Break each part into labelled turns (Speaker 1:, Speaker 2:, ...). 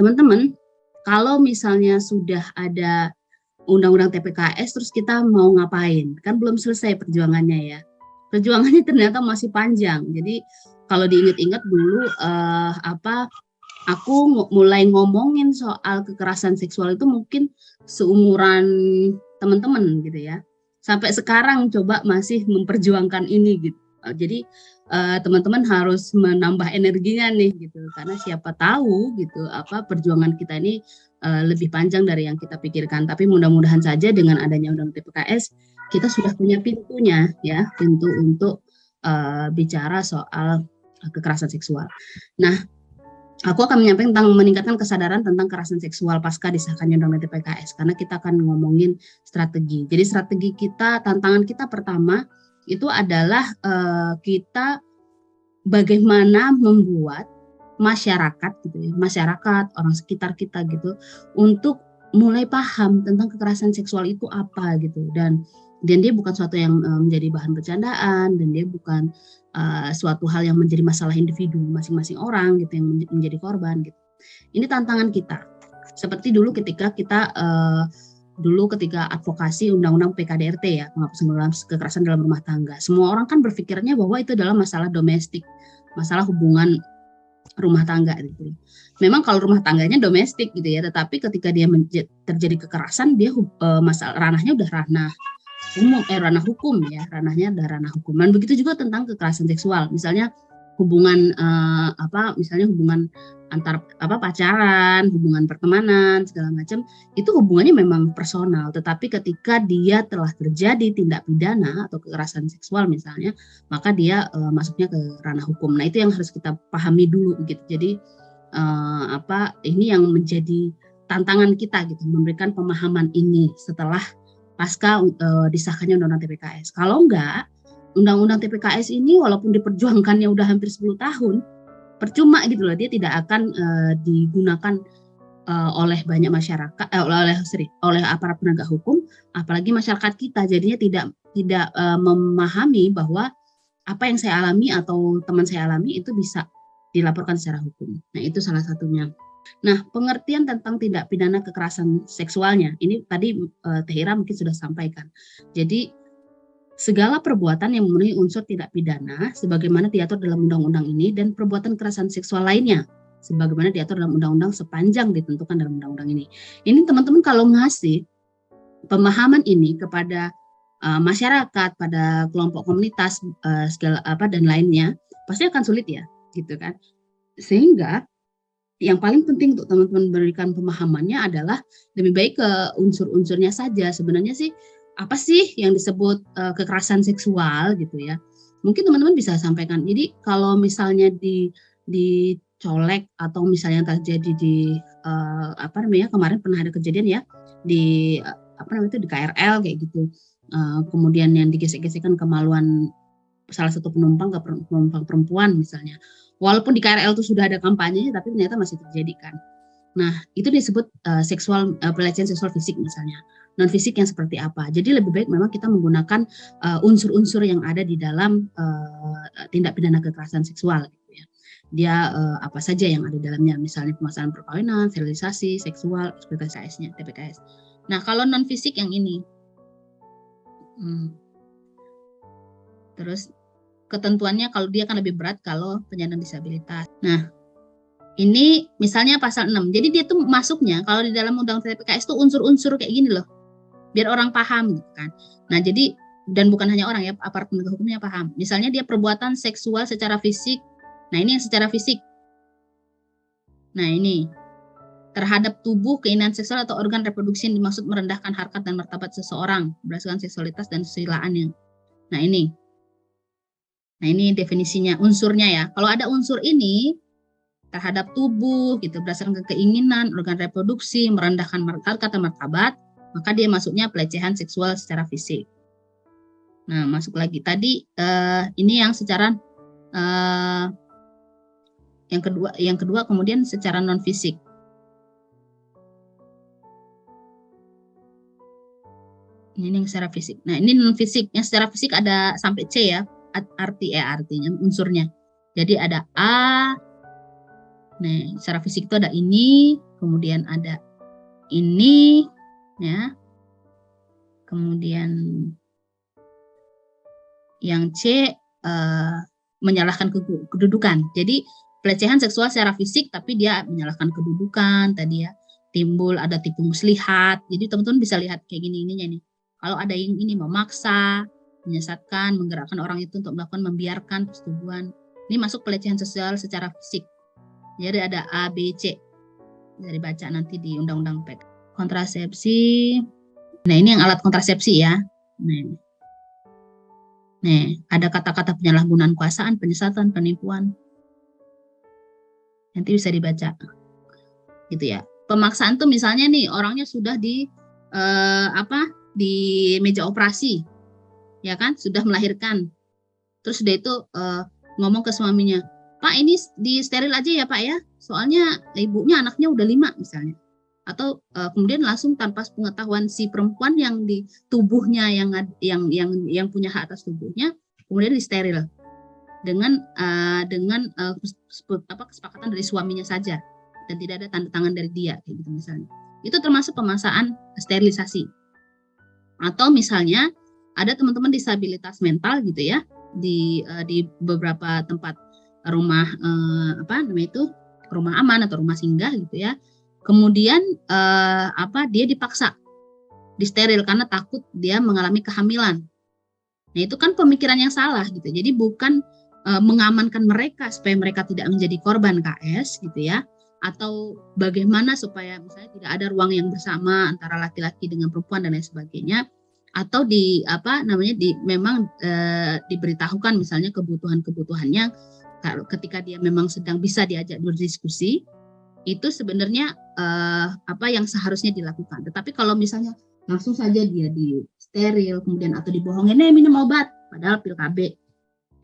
Speaker 1: teman-teman, kalau misalnya sudah ada undang-undang TPKS terus kita mau ngapain? Kan belum selesai perjuangannya ya. Perjuangannya ternyata masih panjang. Jadi kalau diingat-ingat dulu aku mulai ngomongin soal kekerasan seksual itu mungkin seumuran teman-teman gitu ya. Sampai sekarang coba masih memperjuangkan ini gitu. Jadi teman-teman harus menambah energinya nih gitu, karena siapa tahu gitu perjuangan kita ini lebih panjang dari yang kita pikirkan. Tapi mudah-mudahan saja dengan adanya undang TPKS kita sudah punya pintunya ya, pintu untuk bicara soal kekerasan seksual. Nah, aku akan menyampaikan tentang meningkatkan kesadaran tentang kekerasan seksual pasca disahkannya undang-undang TPKS, karena kita akan ngomongin strategi. Jadi strategi kita, tantangan kita pertama itu adalah kita bagaimana membuat masyarakat gitu ya, masyarakat, orang sekitar kita gitu, untuk mulai paham tentang kekerasan seksual itu apa gitu, dan dia bukan suatu yang menjadi bahan bercandaan, dan dia bukan suatu hal yang menjadi masalah individu masing-masing orang gitu yang menjadi korban gitu. Ini tantangan kita. Seperti dulu ketika kita ketika advokasi undang-undang PKDRT ya, penghapusan kekerasan dalam rumah tangga. Semua orang kan berpikirnya bahwa itu adalah masalah domestik, masalah hubungan rumah tangga gitu. Memang kalau rumah tangganya domestik gitu ya, tetapi ketika dia terjadi kekerasan, dia masalah ranahnya udah ranah hukum ya, ranahnya udah ranah hukum. Dan begitu juga tentang kekerasan seksual, misalnya hubungan misalnya hubungan antar pacaran, hubungan pertemanan segala macam, itu hubungannya memang personal, tetapi ketika dia telah terjadi tindak pidana atau kekerasan seksual misalnya, maka dia masuknya ke ranah hukum. Nah, itu yang harus kita pahami dulu gitu. Jadi ini yang menjadi tantangan kita gitu, memberikan pemahaman ini setelah pasca disahkannya undang-undang TPKS. Kalau enggak, undang-undang TPKS ini walaupun diperjuangkannya udah hampir 10 tahun, percuma gitu loh, dia tidak akan digunakan oleh banyak masyarakat, oleh aparat penegak hukum, apalagi masyarakat kita. Jadinya tidak memahami bahwa apa yang saya alami atau teman saya alami itu bisa dilaporkan secara hukum. Nah, itu salah satunya. Nah, pengertian tentang tindak pidana kekerasan seksualnya, ini tadi Teh Ira mungkin sudah sampaikan. Jadi, segala perbuatan yang memenuhi unsur tindak pidana sebagaimana diatur dalam undang-undang ini, dan perbuatan kekerasan seksual lainnya sebagaimana diatur dalam undang-undang sepanjang ditentukan dalam undang-undang ini. Ini teman-teman kalau ngasih pemahaman ini kepada masyarakat, pada kelompok komunitas dan lainnya, pasti akan sulit ya, gitu kan. Sehingga yang paling penting untuk teman-teman berikan pemahamannya adalah lebih baik ke unsur-unsurnya saja. Sebenarnya sih apa sih yang disebut kekerasan seksual gitu ya? Mungkin teman-teman bisa sampaikan. Jadi kalau misalnya dicolek atau misalnya terjadi di kemarin pernah ada kejadian ya di di KRL kayak gitu. Kemudian yang digesek-gesekkan kemaluan salah satu penumpang ke penumpang perempuan misalnya. Walaupun di KRL itu sudah ada kampanyenya, tapi ternyata masih terjadi kan. Nah, itu disebut pelecehan seksual fisik misalnya. Non fisik yang seperti apa? Jadi lebih baik memang kita menggunakan unsur-unsur yang ada di dalam tindak pidana kekerasan seksual gitu ya. Dia apa saja yang ada di dalamnya, misalnya pemaksaan perkawinan, sterilisasi, seksual, eksploitasi TPKS. Nah, kalau non fisik yang ini. Terus ketentuannya kalau dia kan lebih berat kalau penyandang disabilitas. Nah, ini misalnya pasal 6. Jadi dia tuh masuknya kalau di dalam undang-undang TPKS tuh unsur-unsur kayak gini loh. Biar orang paham gitu kan. Nah, jadi dan bukan hanya orang ya, aparat penegak hukumnya paham. Misalnya dia perbuatan seksual secara fisik. Nah, ini yang secara fisik. Nah, ini terhadap tubuh, keinginan seksual atau organ reproduksi yang dimaksud merendahkan harkat dan martabat seseorang berdasarkan seksualitas dan kesusilaannya. Nah, ini definisinya, unsurnya ya. Kalau ada unsur ini terhadap tubuh gitu berdasarkan keinginan, organ reproduksi, merendahkan harkat dan martabat, maka dia masuknya pelecehan seksual secara fisik. Nah, masuk lagi tadi ini yang secara yang kedua kemudian secara non fisik. Ini yang secara fisik. Nah, ini non fisik. Yang secara fisik ada sampai C ya. Artinya unsurnya. Jadi ada A. Nah, secara fisik itu ada ini, kemudian ada ini, ya. Kemudian yang C, menyalahkan kedudukan. Jadi pelecehan seksual secara fisik, tapi dia menyalahkan kedudukan tadi ya. Timbul ada tipu muslihat. Jadi teman-teman bisa lihat kayak gini ininya nih. Kalau ada yang ini memaksa, menyesatkan, menggerakkan orang itu untuk melakukan membiarkan persetubuhan. Ini masuk pelecehan seksual secara fisik. Jadi ada A, B, C. Bisa dibaca nanti di Undang-Undang PEK. Kontrasepsi. Nah, ini yang alat kontrasepsi ya. Nih, ada kata-kata penyalahgunaan kuasaan, penyesatan, penipuan. Nanti bisa dibaca. Gitu ya. Pemaksaan tuh misalnya nih orangnya sudah di di meja operasi. Ya kan? Sudah melahirkan. Terus dia itu ngomong ke suaminya, "Pak, ini di steril aja ya, Pak ya. Soalnya ibunya anaknya udah 5 misalnya." Atau kemudian langsung tanpa pengetahuan si perempuan yang di tubuhnya yang punya hak atas tubuhnya, kemudian disteril dengan kesepakatan dari suaminya saja dan tidak ada tanda tangan dari dia kayak gitu misalnya. Itu termasuk pemaksaan sterilisasi. Atau misalnya ada teman-teman disabilitas mental gitu ya di beberapa tempat rumah rumah aman atau rumah singgah gitu ya. Kemudian dia dipaksa disteril karena takut dia mengalami kehamilan. Nah, itu kan pemikiran yang salah gitu. Jadi bukan mengamankan mereka supaya mereka tidak menjadi korban KS gitu ya, atau bagaimana supaya misalnya tidak ada ruang yang bersama antara laki-laki dengan perempuan dan lain sebagainya, atau memang diberitahukan misalnya kebutuhannya ketika dia memang sedang bisa diajak berdiskusi. Itu sebenarnya yang seharusnya dilakukan. Tetapi kalau misalnya langsung saja dia di steril kemudian atau dibohongin minum obat padahal pil KB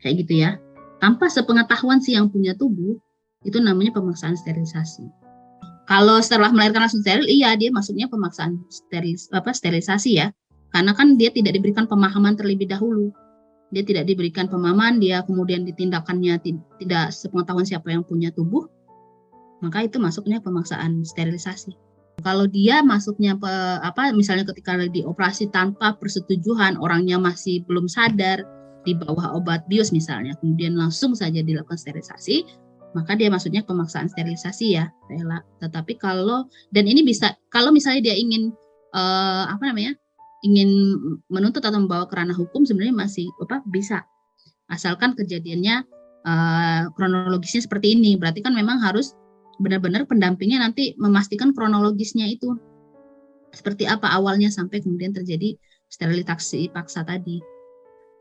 Speaker 1: kayak gitu ya, tanpa sepengetahuan si yang punya tubuh, itu namanya pemaksaan sterilisasi. Kalau setelah melahirkan langsung steril, iya dia masuknya pemaksaan sterilisasi ya, karena kan dia tidak diberikan pemahaman terlebih dahulu. Dia tidak diberikan pemahaman, dia kemudian ditindakannya tidak sepengetahuan siapa yang punya tubuh, maka itu masuknya pemaksaan sterilisasi. Kalau dia masuknya misalnya ketika lagi dioperasi tanpa persetujuan, orangnya masih belum sadar, di bawah obat bius misalnya, kemudian langsung saja dilakukan sterilisasi, maka dia masuknya pemaksaan sterilisasi ya, rela. Tetapi dan ini bisa kalau misalnya dia ingin ingin menuntut atau membawa ke ranah hukum, sebenarnya masih bisa, asalkan kejadiannya kronologisnya seperti ini. Berarti kan memang harus benar-benar pendampingnya nanti memastikan kronologisnya itu seperti apa awalnya sampai kemudian terjadi sterilisasi paksa tadi.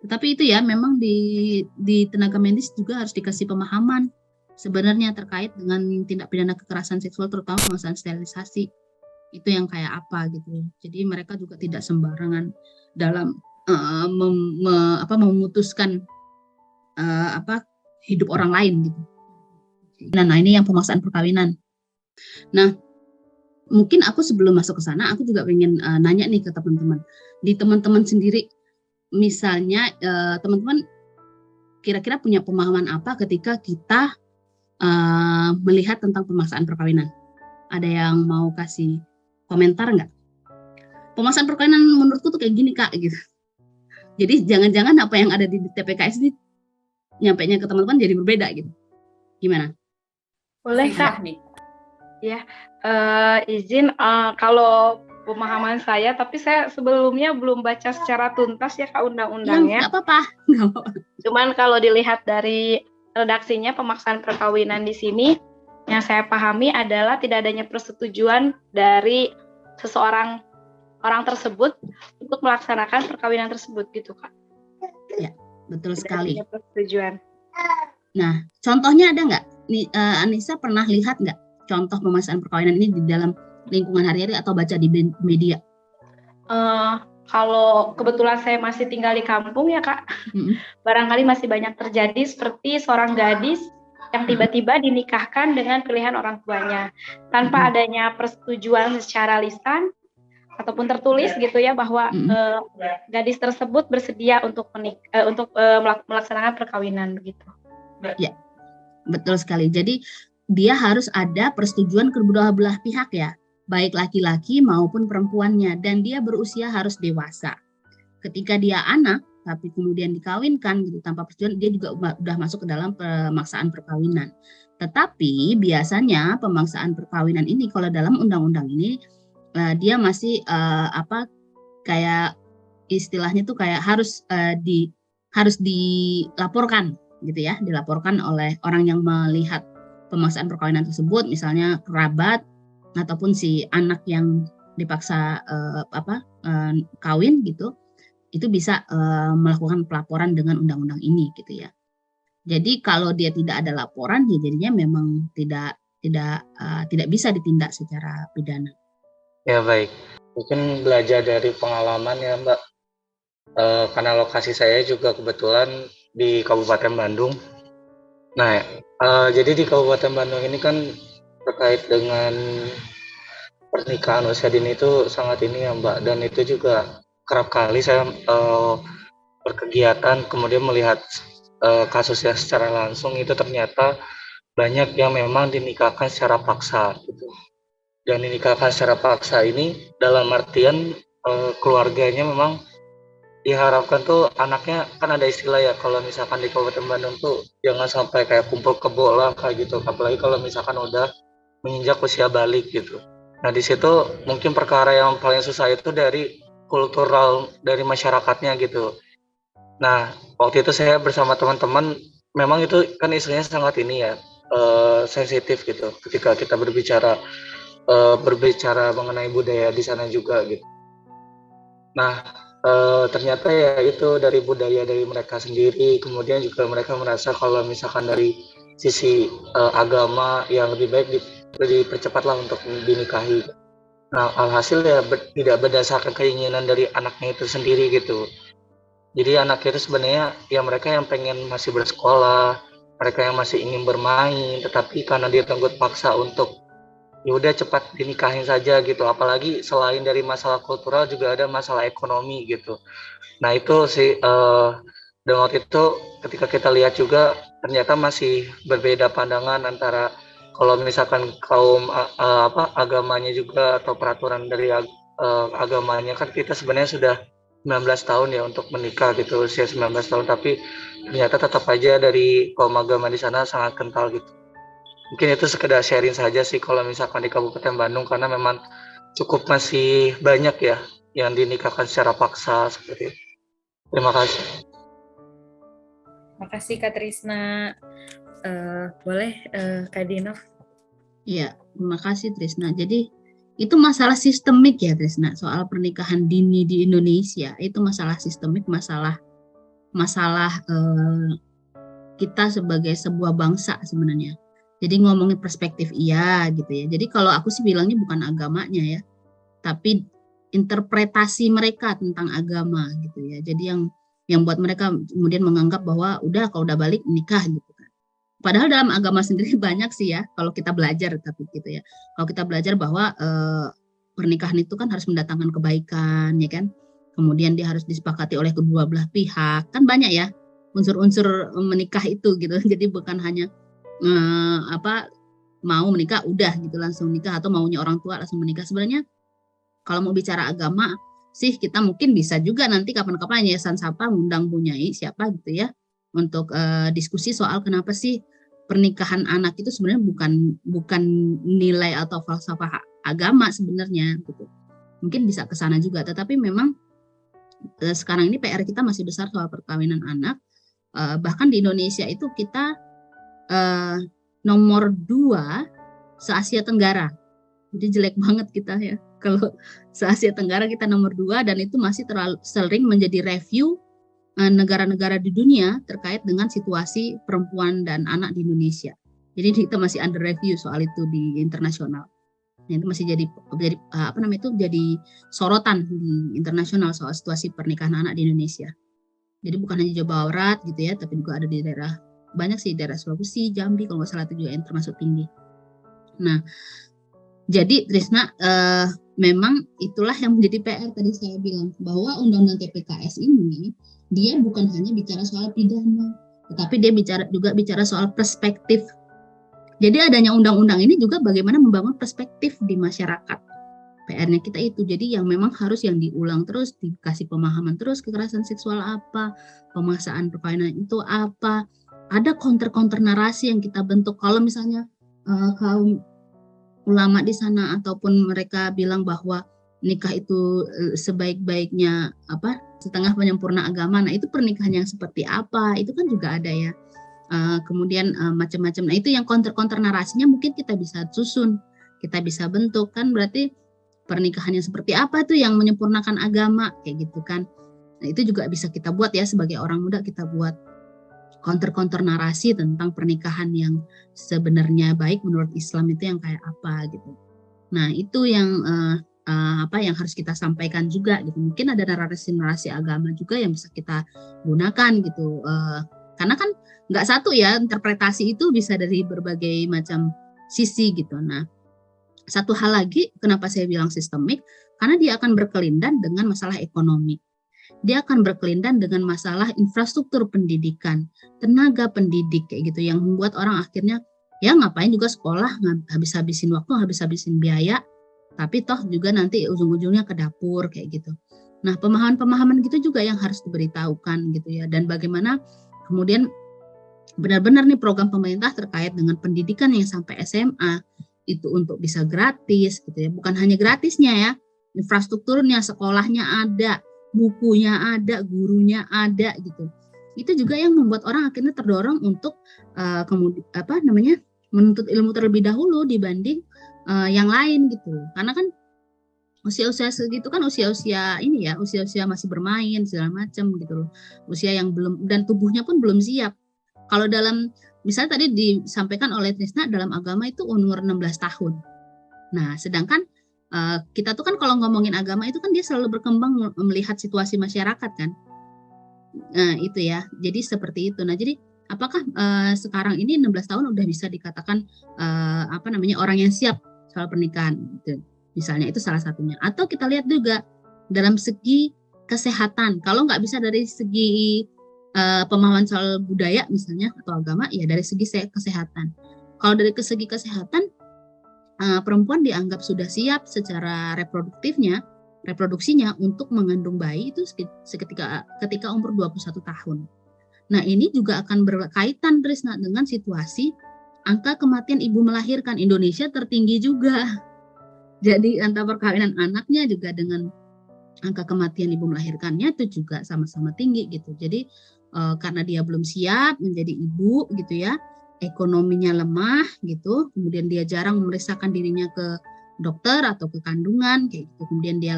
Speaker 1: Tetapi itu ya memang di tenaga medis juga harus dikasih pemahaman sebenarnya terkait dengan tindak pidana kekerasan seksual, terutama pemaksaan sterilisasi itu yang kayak apa gitu. Jadi mereka juga tidak sembarangan dalam memutuskan hidup orang lain gitu. Nah, ini yang pemaksaan perkawinan. Nah, mungkin aku sebelum masuk ke sana, aku juga ingin nanya nih ke teman-teman. Di teman-teman sendiri, misalnya teman-teman kira-kira punya pemahaman apa ketika kita melihat tentang pemaksaan perkawinan? Ada yang mau kasih komentar nggak? Pemaksaan perkawinan menurutku tuh kayak gini Kak, gitu. Jadi jangan-jangan apa yang ada di TPKS ini nyampainya ke teman-teman jadi berbeda gitu. Gimana?
Speaker 2: Boleh Kak nih. Ya, izin kalau pemahaman saya, tapi saya sebelumnya belum baca secara tuntas ya Kak undang-undangnya.
Speaker 1: Nggak apa-apa.
Speaker 2: Cuman kalau dilihat dari redaksinya, pemaksaan perkawinan di sini yang saya pahami adalah tidak adanya persetujuan dari seseorang orang tersebut untuk melaksanakan perkawinan tersebut gitu Kak.
Speaker 1: Ya, betul sekali.
Speaker 2: Tidak adanya persetujuan.
Speaker 1: Nah, contohnya ada nggak? Anissa pernah lihat nggak contoh pemaksaan perkawinan ini di dalam lingkungan hari-hari atau baca di media?
Speaker 2: Kalau kebetulan saya masih tinggal di kampung ya Kak, barangkali masih banyak terjadi seperti seorang gadis yang tiba-tiba dinikahkan dengan pilihan orang tuanya tanpa adanya persetujuan secara lisan ataupun tertulis gitu ya bahwa gadis tersebut bersedia untuk melaksanakan perkawinan begitu.
Speaker 1: Ya, betul sekali. Jadi dia harus ada persetujuan kedua belah pihak ya, baik laki-laki maupun perempuannya, dan dia berusia harus dewasa. Ketika dia anak tapi kemudian dikawinkan gitu tanpa persetujuan, dia juga sudah masuk ke dalam pemaksaan perkawinan. Tetapi biasanya pemaksaan perkawinan ini kalau dalam undang-undang ini dia masih kayak istilahnya tuh kayak harus dilaporkan gitu ya, dilaporkan oleh orang yang melihat pemaksaan perkawinan tersebut, misalnya kerabat ataupun si anak yang dipaksa kawin gitu. Itu bisa melakukan pelaporan dengan undang-undang ini gitu ya. Jadi kalau dia tidak ada laporan, ya jadinya memang tidak bisa ditindak secara pidana.
Speaker 3: Ya baik, mungkin belajar dari pengalaman ya Mbak. Karena lokasi saya juga kebetulan di Kabupaten Bandung. Nah, jadi di Kabupaten Bandung ini kan terkait dengan pernikahan usia dini itu sangat ini ya Mbak, dan itu juga kerap kali saya berkegiatan kemudian melihat kasusnya secara langsung. Itu ternyata banyak yang memang dinikahkan secara paksa gitu. Dan dinikahkan secara paksa ini dalam artian keluarganya memang diharapkan tuh anaknya, kan ada istilah ya kalau misalkan di Kabupaten Bandung tuh jangan sampai kayak kumpul kebo lah kayak gitu, apalagi kalau misalkan udah menginjak usia balik gitu. Nah di situ mungkin perkara yang paling susah itu dari kultural dari masyarakatnya gitu. Nah waktu itu saya bersama teman-teman, memang itu kan isunya sangat ini ya, sensitif gitu ketika kita berbicara mengenai budaya di sana juga gitu. Nah ternyata ya itu dari budaya dari mereka sendiri, kemudian juga mereka merasa kalau misalkan dari sisi agama yang lebih baik dipercepatlah untuk dinikahi. Nah, alhasil ya tidak berdasarkan keinginan dari anaknya itu sendiri gitu. Jadi anaknya itu sebenarnya ya mereka yang pengen masih bersekolah, mereka yang masih ingin bermain, tetapi karena dia tenggut paksa untuk ya udah cepat dinikahin saja gitu. Apalagi selain dari masalah kultural juga ada masalah ekonomi gitu. Nah itu sih dan waktu itu ketika kita lihat juga ternyata masih berbeda pandangan antara kalau misalkan kaum agamanya juga atau peraturan dari agamanya, kan kita sebenarnya sudah 19 tahun ya untuk menikah gitu, usia 19 tahun, tapi ternyata tetap aja dari kaum agama di sana sangat kental gitu. Mungkin itu sekedar sharing saja sih kalau misalkan di Kabupaten Bandung, karena memang cukup masih banyak ya yang dinikahkan secara paksa seperti itu. Terima kasih.
Speaker 4: Terima kasih Kak Trisna. Boleh Kak Dinov?
Speaker 1: Iya, terima kasih Trisna. Jadi itu masalah sistemik ya Trisna, soal pernikahan dini di Indonesia. Itu masalah sistemik, masalah kita sebagai sebuah bangsa sebenarnya. Jadi ngomongin perspektif iya gitu ya. Jadi kalau aku sih bilangnya bukan agamanya ya, tapi interpretasi mereka tentang agama gitu ya. Jadi yang buat mereka kemudian menganggap bahwa udah kalau udah balik nikah gitu kan. Padahal dalam agama sendiri banyak sih ya kalau kita belajar, tapi gitu ya. Kalau kita belajar bahwa pernikahan itu kan harus mendatangkan kebaikan ya kan. Kemudian dia harus disepakati oleh kedua belah pihak. Kan banyak ya unsur-unsur menikah itu gitu. Jadi bukan hanya mau menikah udah gitu langsung nikah, atau maunya orang tua langsung menikah. Sebenarnya kalau mau bicara agama sih kita mungkin bisa juga nanti kapan-kapan Yayasan Sapa ngundang Bu Nyai siapa gitu ya untuk diskusi soal kenapa sih pernikahan anak itu sebenarnya bukan nilai atau falsafah agama sebenarnya gitu. Mungkin bisa ke sana juga, tetapi memang sekarang ini PR kita masih besar soal perkawinan anak. Bahkan di Indonesia itu kita nomor 2 se-Asia Tenggara. Jadi jelek banget kita ya. Kalau se-Asia Tenggara kita nomor 2, dan itu masih terlalu sering menjadi review negara-negara di dunia terkait dengan situasi perempuan dan anak di Indonesia. Jadi kita masih under review soal itu di internasional. Nah, itu masih jadi jadi sorotan di internasional soal situasi pernikahan anak di Indonesia. Jadi bukan hanya Jawa Barat gitu ya, tapi juga ada di daerah banyak sih, daerah Sulawesi, Jambi kalau nggak salah itu juga yang termasuk tinggi. Nah, jadi Trisna memang itulah yang menjadi PR tadi saya bilang, bahwa Undang-Undang TPKS ini dia bukan hanya bicara soal pidana, tetapi dia juga bicara soal perspektif Jadi adanya undang-undang ini juga bagaimana membangun perspektif di masyarakat. PR-nya kita itu, jadi yang memang harus yang diulang terus, dikasih pemahaman terus, kekerasan seksual apa, pemaksaan perkawinan itu apa, ada counter narasi yang kita bentuk. Kalau misalnya kaum ulama di sana ataupun mereka bilang bahwa nikah itu sebaik-baiknya setengah penyempurna agama, nah itu pernikahan yang seperti apa, itu kan juga ada ya. Kemudian macam-macam, nah itu yang counter narasinya mungkin kita bisa susun, kita bisa bentuk, kan berarti pernikahannya seperti apa tuh yang menyempurnakan agama kayak gitu kan. Nah itu juga bisa kita buat ya, sebagai orang muda kita buat counter narasi tentang pernikahan yang sebenarnya baik menurut Islam itu yang kayak apa gitu. Nah itu yang yang harus kita sampaikan juga gitu. Mungkin ada narasi agama juga yang bisa kita gunakan gitu. Karena kan nggak satu ya, interpretasi itu bisa dari berbagai macam sisi gitu. Nah satu hal lagi, kenapa saya bilang sistemik? Karena dia akan berkelindan dengan masalah ekonomi. Dia akan berkelindan dengan masalah infrastruktur pendidikan, tenaga pendidik kayak gitu, yang membuat orang akhirnya ya ngapain juga sekolah, habis-habisin waktu, habis-habisin biaya, tapi toh juga nanti ujung-ujungnya ke dapur kayak gitu. Nah, pemahaman-pemahaman gitu juga yang harus diberitahukan gitu ya. Dan bagaimana kemudian benar-benar nih program pemerintah terkait dengan pendidikan yang sampai SMA itu untuk bisa gratis gitu ya, bukan hanya gratisnya ya, infrastrukturnya, sekolahnya ada, bukunya ada, gurunya ada gitu. Itu juga yang membuat orang akhirnya terdorong untuk menuntut ilmu terlebih dahulu dibanding yang lain gitu. Karena kan usia-usia segitu kan usia-usia ini ya, usia-usia masih bermain segala macam gitu loh. Usia yang belum, dan tubuhnya pun belum siap. Kalau dalam, misalnya tadi disampaikan oleh Trisna, dalam agama itu umur 16 tahun. Nah, sedangkan kita tuh kan kalau ngomongin agama itu kan dia selalu berkembang melihat situasi masyarakat kan. Nah, itu ya. Jadi seperti itu. Nah, jadi apakah sekarang ini 16 tahun udah bisa dikatakan orang yang siap soal pernikahan gitu. Misalnya itu salah satunya. Atau kita lihat juga dalam segi kesehatan. Kalau nggak bisa dari segi pemahaman soal budaya misalnya atau agama, ya dari segi kesehatan. Kalau dari segi kesehatan, perempuan dianggap sudah siap secara reproduksinya untuk mengandung bayi itu ketika umur 21 tahun. Nah ini juga akan berkaitan Trisna dengan situasi angka kematian ibu melahirkan. Indonesia tertinggi juga. Jadi angka perkawinan anaknya juga dengan angka kematian ibu melahirkannya itu juga sama-sama tinggi gitu. Jadi karena dia belum siap menjadi ibu gitu ya, ekonominya lemah gitu, kemudian dia jarang memeriksakan dirinya ke dokter atau ke kandungan kayak gitu, kemudian dia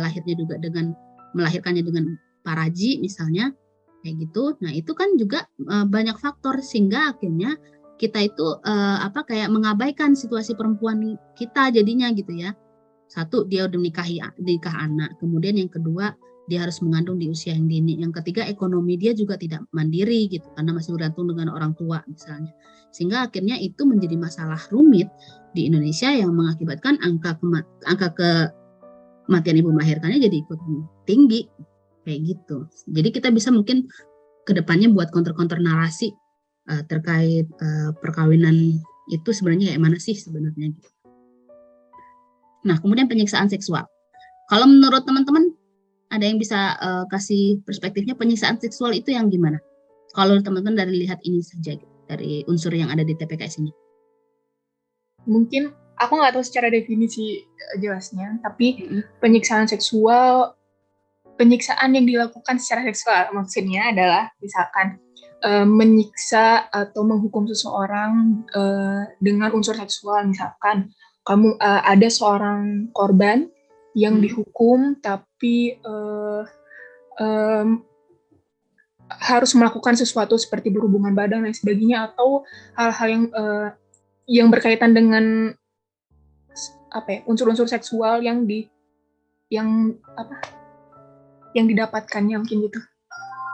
Speaker 1: melahirkannya dengan paraji misalnya kayak gitu. Nah itu kan juga banyak faktor sehingga akhirnya kita itu kayak mengabaikan situasi perempuan kita jadinya gitu ya. Satu, dia udah nikah anak, kemudian yang kedua dia harus mengandung di usia yang dini. Yang ketiga, ekonomi dia juga tidak mandiri gitu, karena masih bergantung dengan orang tua misalnya. Sehingga akhirnya itu menjadi masalah rumit di Indonesia yang mengakibatkan angka kematian ibu melahirkannya jadi ikut tinggi kayak gitu. Jadi kita bisa mungkin kedepannya buat counter narasi terkait perkawinan itu sebenarnya kayak mana sih sebenarnya gitu. Nah, kemudian penyiksaan seksual. Kalau menurut teman-teman ada yang bisa kasih perspektifnya penyiksaan seksual itu yang gimana? Kalau teman-teman dari lihat ini saja gitu, dari unsur yang ada di TPKS ini.
Speaker 5: Mungkin aku nggak tahu secara definisi jelasnya, tapi penyiksaan yang dilakukan secara seksual maksudnya adalah misalkan menyiksa atau menghukum seseorang dengan unsur seksual. Misalkan kamu ada seorang korban yang dihukum tapi harus melakukan sesuatu seperti berhubungan badan dan sebagainya, atau hal-hal yang berkaitan dengan unsur-unsur seksual yang didapatkannya mungkin gitu.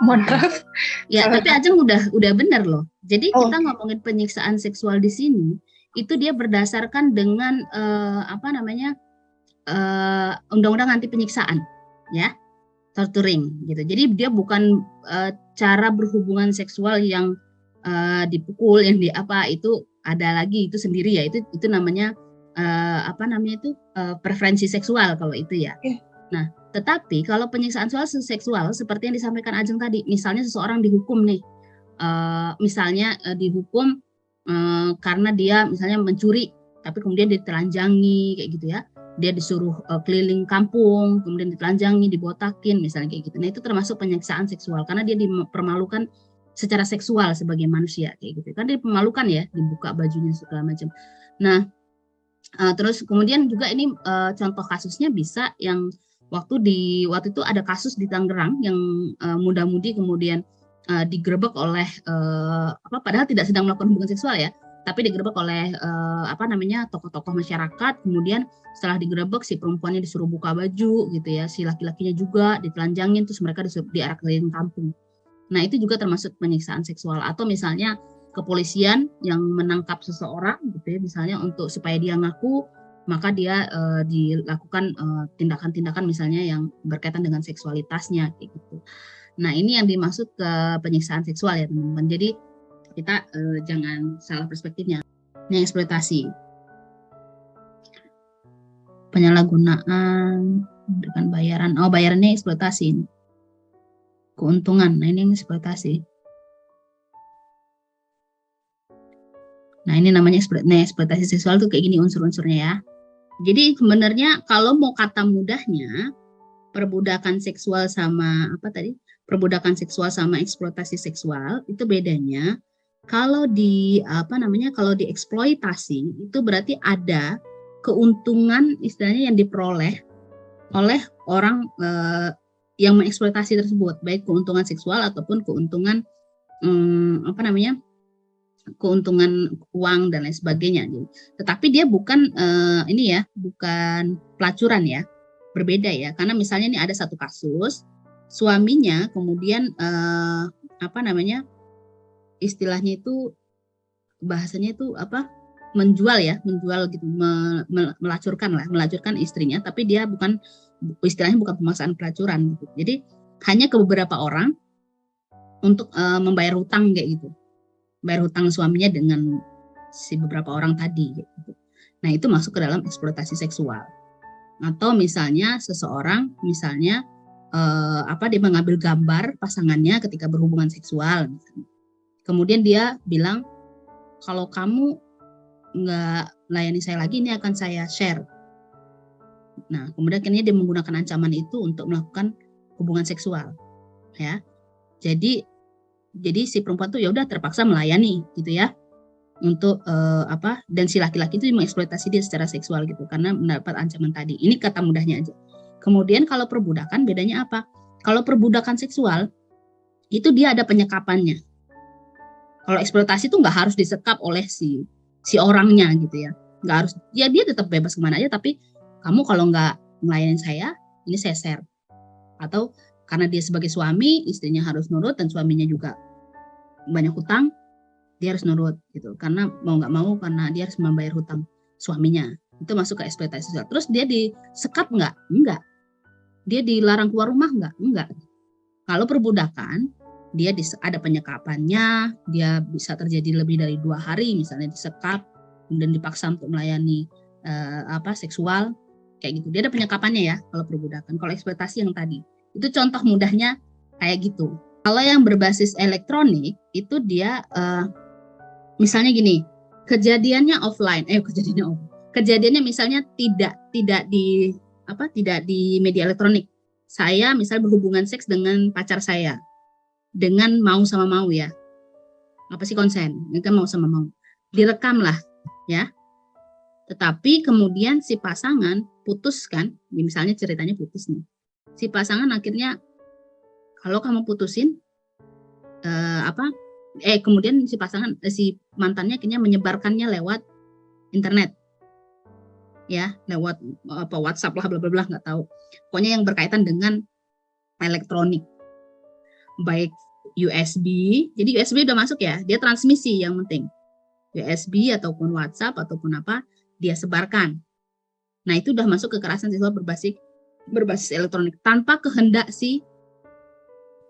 Speaker 5: Mohon maaf.
Speaker 1: Ya, tapi Ajeng udah benar loh. Jadi kita ngomongin penyiksaan seksual di sini itu dia berdasarkan dengan undang-undang anti penyiksaan, ya, torturing gitu. Jadi dia bukan cara berhubungan seksual yang dipukul, yang itu ada lagi itu sendiri ya, itu namanya preferensi seksual kalau itu ya. Nah, tetapi kalau penyiksaan seksual seperti yang disampaikan Ajeng tadi, misalnya seseorang dihukum nih, dihukum karena dia misalnya mencuri, tapi kemudian ditelanjangi kayak gitu ya, dia disuruh keliling kampung, kemudian ditelanjangi, dibotakin misalnya kayak gitu. Nah itu termasuk penyiksaan seksual karena dia dipermalukan secara seksual sebagai manusia kayak gitu. Kan dia dipermalukan ya, dibuka bajunya segala macam. Nah terus kemudian juga ini contoh kasusnya bisa yang waktu itu ada kasus di Tangerang yang muda-mudi kemudian digerebek oleh padahal tidak sedang melakukan hubungan seksual ya, tapi digerebek oleh tokoh-tokoh masyarakat. Kemudian setelah digerebek si perempuannya disuruh buka baju gitu ya, si laki-lakinya juga ditelanjangin, terus mereka disuruh diarak keliling kampung. Nah itu juga termasuk penyiksaan seksual. Atau misalnya kepolisian yang menangkap seseorang gitu ya, misalnya untuk supaya dia ngaku, maka dia dilakukan tindakan-tindakan misalnya yang berkaitan dengan seksualitasnya kayak gitu. Nah ini yang dimaksud ke penyiksaan seksual ya teman-teman. Jadi kita jangan salah perspektifnya. Ini eksploitasi, penyalahgunaan, memberikan bayaran. Oh bayarannya eksploitasi, keuntungan. Nah ini yang eksploitasi. Nah ini namanya eksploitasi seksual tuh kayak gini unsur-unsurnya ya. Jadi sebenarnya kalau mau kata mudahnya, perbudakan seksual sama perbudakan seksual sama eksploitasi seksual itu bedanya kalau kalau dieksploitasi itu berarti ada keuntungan istilahnya yang diperoleh oleh orang yang mengeksploitasi tersebut, baik keuntungan seksual ataupun keuntungan keuntungan uang dan lain sebagainya. Tetapi dia bukan bukan pelacuran ya, berbeda ya. Karena misalnya ini ada satu kasus, suaminya kemudian istilahnya itu bahasanya itu menjual gitu, melacurkan istrinya, tapi dia istilahnya bukan pemaksaan pelacuran gitu. Jadi hanya ke beberapa orang untuk membayar hutang kayak gitu. Bayar hutang suaminya dengan si beberapa orang tadi gitu. Nah, itu masuk ke dalam eksploitasi seksual. Atau misalnya seseorang dia mengambil gambar pasangannya ketika berhubungan seksual. Kemudian dia bilang, kalau kamu nggak layani saya lagi, ini akan saya share. Nah, kemudian akhirnya dia menggunakan ancaman itu untuk melakukan hubungan seksual. Ya. Jadi si perempuan tuh ya udah terpaksa melayani gitu ya, untuk dan si laki-laki itu mengeksploitasi dia secara seksual gitu karena mendapat ancaman tadi. Ini kata mudahnya aja. Kemudian kalau perbudakan bedanya apa? Kalau perbudakan seksual itu dia ada penyekapannya. Kalau eksploitasi itu nggak harus disekap oleh si orangnya gitu ya, nggak harus, ya dia tetap bebas kemana aja, tapi kamu kalau nggak melayani saya, ini saya share. Atau karena dia sebagai suami, istrinya harus nurut dan suaminya juga banyak hutang, dia harus nurut gitu. Karena mau nggak mau, karena dia harus membayar hutang suaminya. Itu masuk ke eksploitasi seksual. Terus dia disekap nggak? Enggak. Dia dilarang keluar rumah nggak? Enggak. Kalau perbudakan, dia ada penyekapannya, dia bisa terjadi lebih dari 2 hari, misalnya disekap, kemudian dipaksa untuk melayani seksual, kayak gitu. Dia ada penyekapannya ya kalau perbudakan. Kalau eksploitasi yang tadi, itu contoh mudahnya kayak gitu. Kalau yang berbasis elektronik itu dia misalnya gini, kejadiannya offline, kejadiannya misalnya tidak di media elektronik. Saya misal berhubungan seks dengan pacar saya dengan mau sama mau ya, konsen, ini kan mau sama mau, direkam lah ya. Tetapi kemudian si pasangan putus kan, misalnya ceritanya putus nih. Si pasangan akhirnya, kalau kamu putusin, kemudian si mantannya akhirnya menyebarkannya lewat internet, ya, lewat WhatsApp lah, bla bla bla, nggak tahu. Pokoknya yang berkaitan dengan elektronik, baik USB, jadi USB udah masuk ya, dia transmisi yang penting, USB ataupun WhatsApp ataupun apa, dia sebarkan. Nah itu udah masuk kekerasan seksual berbasis elektronik tanpa kehendak si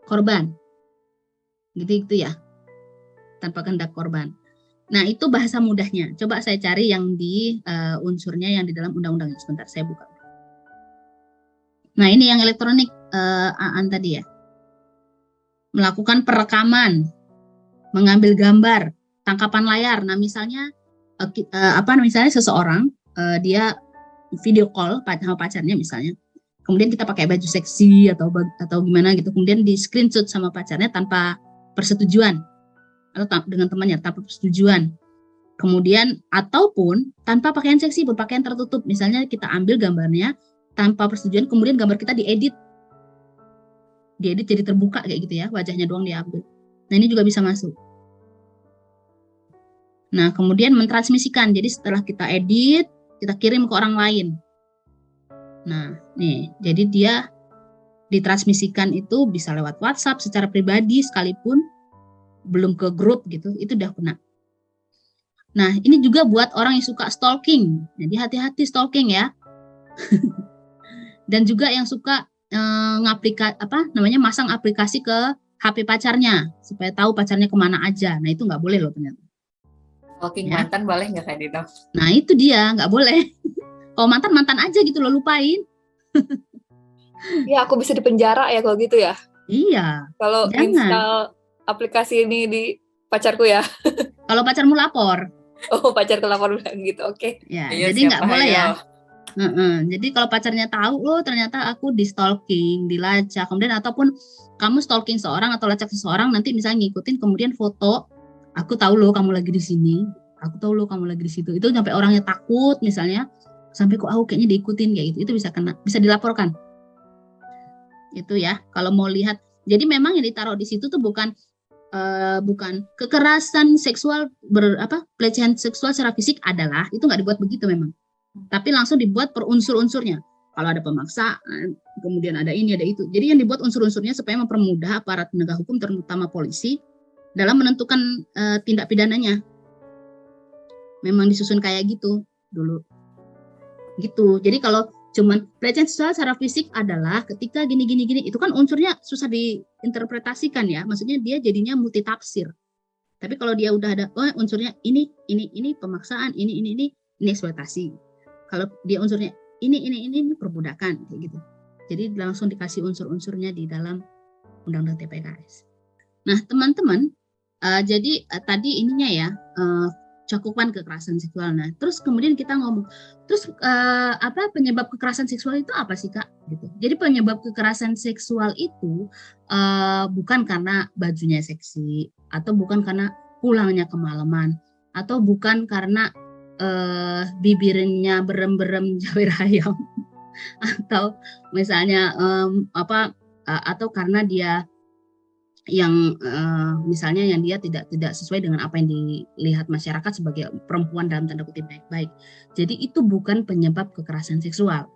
Speaker 1: korban, gitu ya, tanpa kehendak korban. Nah, itu bahasa mudahnya. Coba saya cari yang di unsurnya yang di dalam undang-undangnya. Sebentar, saya buka. Nah, ini yang elektronik Aan tadi ya. Melakukan perekaman, mengambil gambar, tangkapan layar. Nah, misalnya misalnya seseorang dia video call sama pacarnya misalnya. Kemudian kita pakai baju seksi atau gimana gitu. Kemudian di screenshot sama pacarnya tanpa persetujuan atau dengan temannya tanpa persetujuan. Kemudian ataupun tanpa pakaian seksi, berpakaian tertutup. Misalnya kita ambil gambarnya tanpa persetujuan, kemudian gambar kita diedit jadi terbuka kayak gitu ya, wajahnya doang diambil. Nah, ini juga bisa masuk. Nah, kemudian mentransmisikan. Jadi setelah kita edit, kita kirim ke orang lain. Nah, nih, jadi dia ditransmisikan itu bisa lewat WhatsApp secara pribadi sekalipun, belum ke grup gitu, itu udah kena. Nah, ini juga buat orang yang suka stalking. Jadi hati-hati stalking ya. Dan juga yang suka masang aplikasi ke HP pacarnya supaya tahu pacarnya kemana aja. Nah, itu nggak boleh loh ternyata.
Speaker 4: Stalking ya. Mantan boleh nggak Kak Dino?
Speaker 1: Nah, itu dia nggak boleh. Kalau mantan aja gitu loh, lupain.
Speaker 5: Ya, aku bisa dipenjara ya kalau gitu ya.
Speaker 1: Iya.
Speaker 5: Kalau install aplikasi ini di pacarku ya.
Speaker 1: Kalau pacarmu lapor.
Speaker 5: Oh, pacarku lapor gitu, oke.
Speaker 1: Ya, jadi nggak boleh ya. Jadi kalau pacarnya tahu, ternyata aku di stalking, dilacak, kemudian ataupun kamu stalking seorang atau lacak seseorang, nanti misalnya ngikutin kemudian foto, aku tahu loh kamu lagi di sini, aku tahu loh kamu lagi di situ. Itu sampai orangnya takut misalnya, sampai kok aku kayaknya diikutin kayak gitu, itu bisa dilaporkan. Itu ya, kalau mau lihat. Jadi memang yang ditaruh di situ tuh bukan kekerasan seksual pelecehan seksual secara fisik adalah, itu nggak dibuat begitu memang, tapi langsung dibuat per unsur-unsurnya. Kalau ada pemaksaan, kemudian ada ini, ada itu. Jadi yang dibuat unsur-unsurnya supaya mempermudah aparat penegak hukum, terutama polisi, dalam menentukan tindak pidananya. Memang disusun kayak gitu dulu. Gitu. Jadi kalau cuman pelecehan seksual secara fisik adalah ketika gini, itu kan unsurnya susah diinterpretasikan ya. Maksudnya dia jadinya multitafsir. Tapi kalau dia udah ada unsurnya ini pemaksaan, ini eksploitasi. Kalau dia unsurnya ini perbudakan kayak gitu. Jadi langsung dikasih unsur-unsurnya di dalam Undang-Undang TPKS. Nah, teman-teman, jadi tadi ininya ya, cakupan kekerasan seksual. Nah, terus kemudian kita ngomong, terus penyebab kekerasan seksual itu apa sih Kak? Gitu. Jadi penyebab kekerasan seksual itu bukan karena bajunya seksi, atau bukan karena pulangnya kemalaman, atau bukan karena bibirnya berem-berem jawir ayam, atau misalnya atau karena dia yang misalnya yang dia tidak sesuai dengan apa yang dilihat masyarakat sebagai perempuan dalam tanda kutip baik-baik. Jadi itu bukan penyebab kekerasan seksual.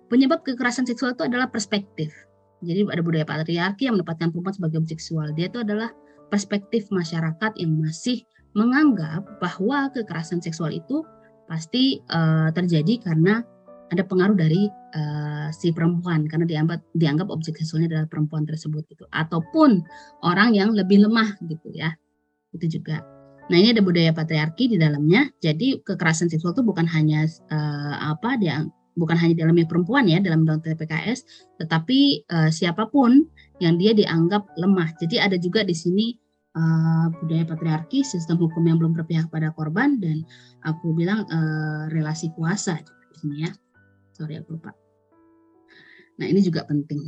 Speaker 1: Penyebab kekerasan seksual itu adalah perspektif. Jadi ada budaya patriarki yang menempatkan perempuan sebagai objek seksual. Dia itu adalah perspektif masyarakat yang masih menganggap bahwa kekerasan seksual itu pasti terjadi karena ada pengaruh dari si perempuan, karena dianggap objek seksualnya adalah perempuan tersebut gitu, ataupun orang yang lebih lemah gitu ya, itu juga. Nah, ini ada budaya patriarki di dalamnya. Jadi kekerasan seksual itu bukan hanya bukan hanya dalamnya perempuan ya dalam Undang-Undang TPKS, tetapi siapapun yang dia dianggap lemah. Jadi ada juga di sini budaya patriarki, sistem hukum yang belum berpihak pada korban, dan aku bilang relasi kuasa di sini ya. Sorry aku lupa. Nah, ini juga penting.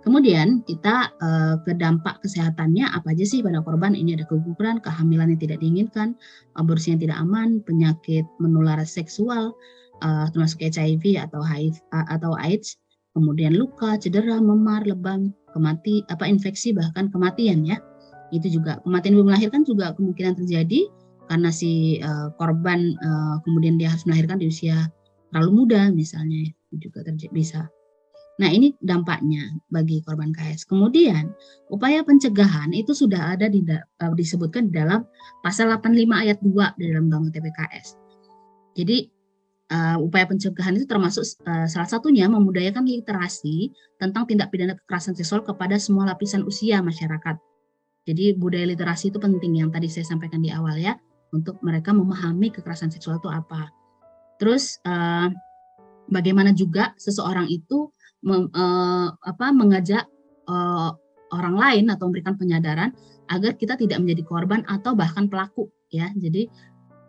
Speaker 1: Kemudian kita ke dampak kesehatannya apa aja sih pada korban. Ini ada keguguran, kehamilan yang tidak diinginkan, aborsi yang tidak aman, penyakit menular seksual termasuk HIV atau AIDS, kemudian luka, cedera, memar, lebam, infeksi, bahkan kematian ya. Itu juga kematian ibu melahirkan juga kemungkinan terjadi karena si korban kemudian dia harus melahirkan di usia terlalu muda misalnya, juga terjadi bisa. Nah, ini dampaknya bagi korban KS. Kemudian upaya pencegahan itu sudah ada disebutkan di dalam pasal 85 ayat 2 di dalam Undang-Undang TPKS. Jadi upaya pencegahan itu termasuk salah satunya memudayakan literasi tentang tindak pidana kekerasan seksual kepada semua lapisan usia masyarakat. Jadi budaya literasi itu penting yang tadi saya sampaikan di awal ya. untuk mereka memahami kekerasan seksual itu apa. Terus bagaimana juga seseorang itu mengajak orang lain atau memberikan penyadaran agar kita tidak menjadi korban atau bahkan pelaku ya. Jadi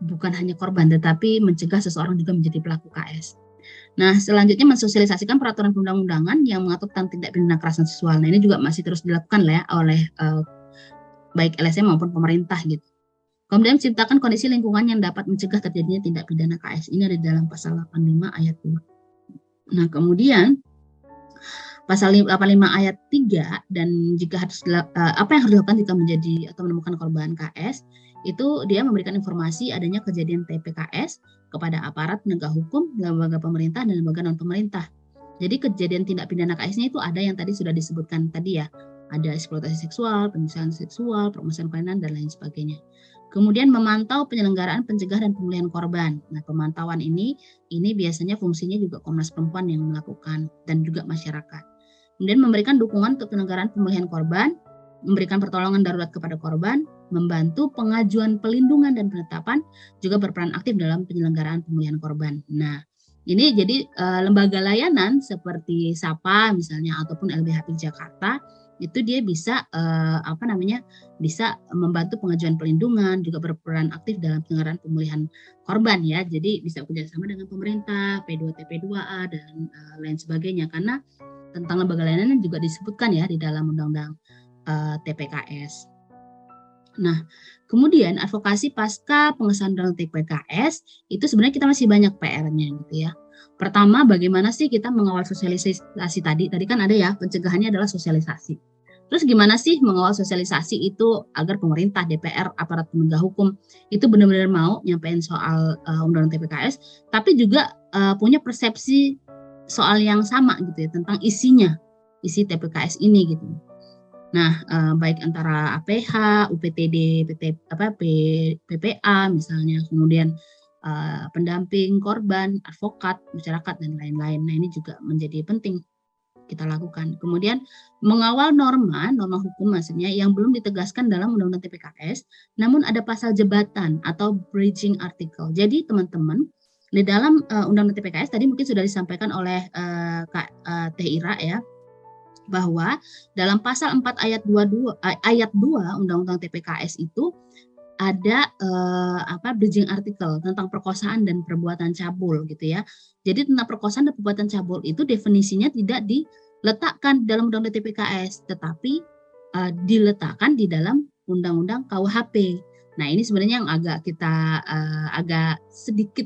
Speaker 1: bukan hanya korban tetapi mencegah seseorang juga menjadi pelaku KS. Nah, selanjutnya mensosialisasikan peraturan perundang-undangan yang mengatur tentang tindak pidana kekerasan seksual. Nah, ini juga masih terus dilakukan ya oleh baik LSM maupun pemerintah gitu. Kemudian menciptakan kondisi lingkungan yang dapat mencegah terjadinya tindak pidana KS. Ini ada di dalam pasal 85 ayat 2. Nah, kemudian pasal 85 ayat 3 dan jika harus apa yang harus dilakukan jika menjadi atau menemukan korban KS, itu dia memberikan informasi adanya kejadian TPKS kepada aparat penegak hukum, lembaga pemerintah dan lembaga non pemerintah. Jadi kejadian tindak pidana KS-nya itu ada yang tadi sudah disebutkan tadi ya, ada eksploitasi seksual, penyimpangan seksual, permusuhan kelainan dan lain sebagainya. Kemudian memantau penyelenggaraan pencegah dan pemulihan korban. Nah, pemantauan ini biasanya fungsinya juga Komnas Perempuan yang melakukan dan juga masyarakat. Kemudian memberikan dukungan untuk penyelenggaraan pemulihan korban, memberikan pertolongan darurat kepada korban, membantu pengajuan pelindungan dan penetapan, juga berperan aktif dalam penyelenggaraan pemulihan korban. Nah, ini jadi lembaga layanan seperti SAPA misalnya ataupun LBH Jakarta itu dia bisa bisa membantu pengajuan pelindungan, juga berperan aktif dalam penyelenggaraan pemulihan korban ya. Jadi bisa bekerjasama dengan pemerintah, P2TP 2A dan lain sebagainya, karena tentang lembaga layanan juga disebutkan ya di dalam undang-undang TPKS. Nah, kemudian advokasi pasca pengesahan undang TPKS itu sebenarnya kita masih banyak PR-nya gitu ya. Pertama, bagaimana sih kita mengawal sosialisasi tadi? Tadi kan ada ya, pencegahannya adalah sosialisasi. Terus gimana sih mengawal sosialisasi itu agar pemerintah, DPR, aparat penegak hukum itu benar-benar mau nyampein soal undang-undang TPKS, tapi juga punya persepsi soal yang sama gitu ya tentang isinya, isi TPKS ini gitu. Nah, baik antara APH, UPTD, PPA misalnya, kemudian pendamping korban, advokat, masyarakat dan lain-lain. Nah, ini juga menjadi penting kita lakukan. Kemudian mengawal norma hukum maksudnya yang belum ditegaskan dalam Undang-Undang TPKS, namun ada pasal jebatan atau bridging article. Jadi teman-teman di dalam Undang-Undang TPKS tadi mungkin sudah disampaikan oleh Kak Teh Ira ya, bahwa dalam pasal 4 ayat 2 Undang-Undang TPKS itu ada bridging article tentang perkosaan dan perbuatan cabul gitu ya. Jadi tentang perkosaan dan perbuatan cabul itu definisinya tidak diletakkan dalam Undang-Undang TPKS, tetapi diletakkan di dalam Undang-Undang KUHP. Nah, ini sebenarnya yang agak kita agak sedikit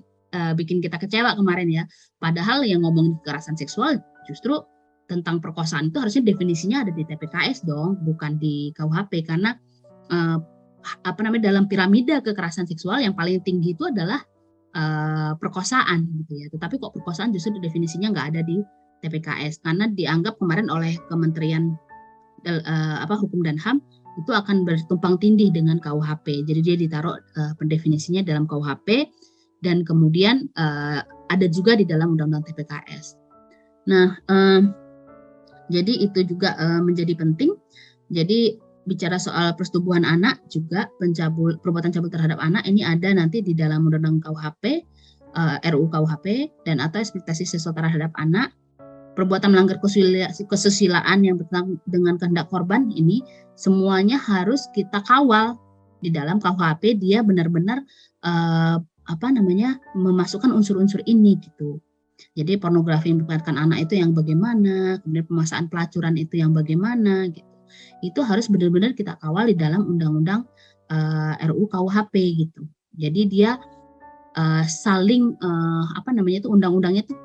Speaker 1: bikin kita kecewa kemarin ya. Padahal yang ngomongin kekerasan seksual justru tentang perkosaan itu harusnya definisinya ada di TPKS dong, bukan di KUHP, karena dalam piramida kekerasan seksual yang paling tinggi itu adalah perkosaan gitu ya. Tetapi kok perkosaan justru definisinya nggak ada di TPKS karena dianggap kemarin oleh Kementerian Hukum dan HAM itu akan bertumpang tindih dengan KUHP. Jadi dia ditaruh pendefinisinya dalam KUHP dan kemudian ada juga di dalam Undang-Undang TPKS. Nah, jadi itu juga menjadi penting. Jadi bicara soal persetubuhan anak juga perbuatan cabul terhadap anak ini ada nanti di dalam Undang-Undang KUHP, RUU KUHP dan atau eksploitasi seksual terhadap anak, perbuatan melanggar kesusilaan yang bertentangan dengan kehendak korban ini semuanya harus kita kawal di dalam KUHP. Dia benar-benar memasukkan unsur-unsur ini gitu. Jadi pornografi yang memperlihatkan anak itu yang bagaimana, kemudian pemaksaan pelacuran itu yang bagaimana gitu. Itu harus benar-benar kita kawal di dalam undang-undang RUU KUHP gitu. Jadi dia saling undang-undangnya itu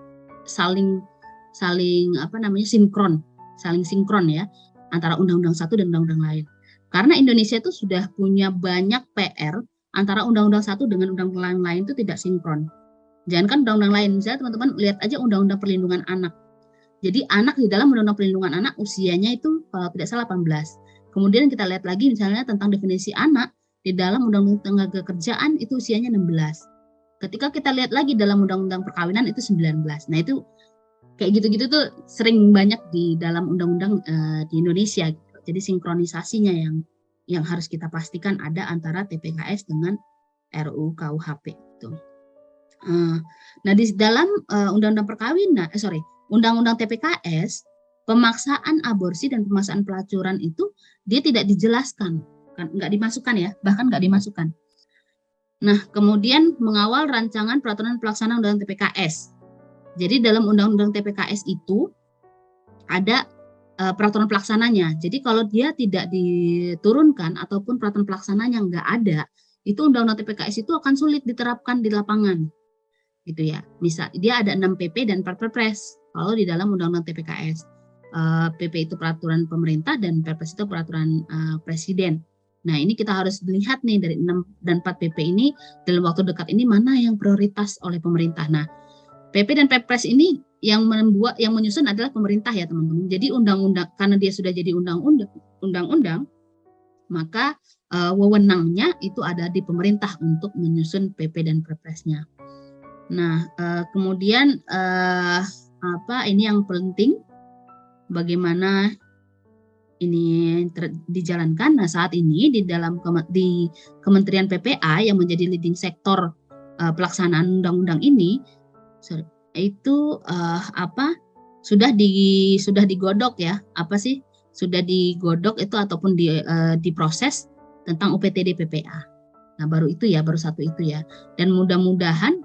Speaker 1: saling sinkron ya antara undang-undang satu dan undang-undang lain. Karena Indonesia itu sudah punya banyak PR antara undang-undang satu dengan undang-undang lain itu tidak sinkron. Jangankan undang-undang lain, misalnya teman-teman lihat aja undang-undang perlindungan anak. Jadi anak di dalam undang-undang perlindungan anak usianya itu kalau tidak salah 18. Kemudian kita lihat lagi misalnya tentang definisi anak di dalam undang-undang tenaga kerjaan itu usianya 16. Ketika kita lihat lagi dalam undang-undang perkawinan itu 19. Nah itu kayak gitu-gitu tuh sering banyak di dalam undang-undang di Indonesia. Jadi sinkronisasinya yang harus kita pastikan ada antara TPKS dengan RUU KUHP itu. Nah, di dalam Undang-Undang Perkawinan, Undang-Undang TPKS, pemaksaan aborsi dan pemaksaan pelacuran itu dia tidak dijelaskan, kan nggak dimasukkan ya, bahkan nggak dimasukkan. Nah, kemudian mengawal rancangan peraturan pelaksana Undang-Undang TPKS. Jadi dalam Undang-Undang TPKS itu ada peraturan pelaksananya. Jadi kalau dia tidak diturunkan ataupun peraturan pelaksananya nggak ada, itu Undang-Undang TPKS itu akan sulit diterapkan di lapangan, gitu ya. Misal dia ada 6 PP dan 4 Perpres. Kalau di dalam Undang-Undang TPKS, PP itu peraturan pemerintah dan Perpres itu peraturan presiden. Nah, ini kita harus lihat nih dari 6 dan 4 PP ini dalam waktu dekat ini mana yang prioritas oleh pemerintah. Nah, PP dan Perpres ini yang menyusun adalah pemerintah ya teman-teman. Jadi undang-undang karena dia sudah jadi undang-undang, maka wewenangnya itu ada di pemerintah untuk menyusun PP dan Perpresnya. Nah, kemudian ini yang penting bagaimana ini dijalankan. Nah, saat ini di dalam di Kementerian PPA yang menjadi leading sektor pelaksanaan undang-undang ini itu sudah digodok ya, sudah digodok itu ataupun diproses tentang UPTD PPA. Nah, baru satu itu ya. Dan mudah-mudahan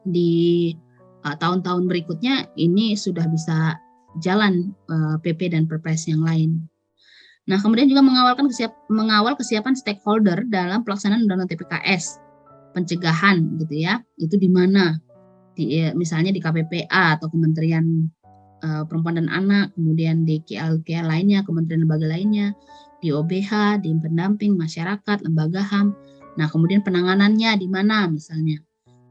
Speaker 1: di tahun-tahun berikutnya ini sudah bisa jalan PP dan Perpres yang lain. Nah, kemudian juga mengawal kesiapan stakeholder dalam pelaksanaan Undang-Undang TPKS, pencegahan gitu ya. Itu di mana? Misalnya di KPPA atau Kementerian Perempuan dan Anak, kemudian di KL lainnya, kementerian lembaga lainnya, di OBH, di pendamping masyarakat, lembaga HAM. Nah, kemudian penanganannya di mana misalnya.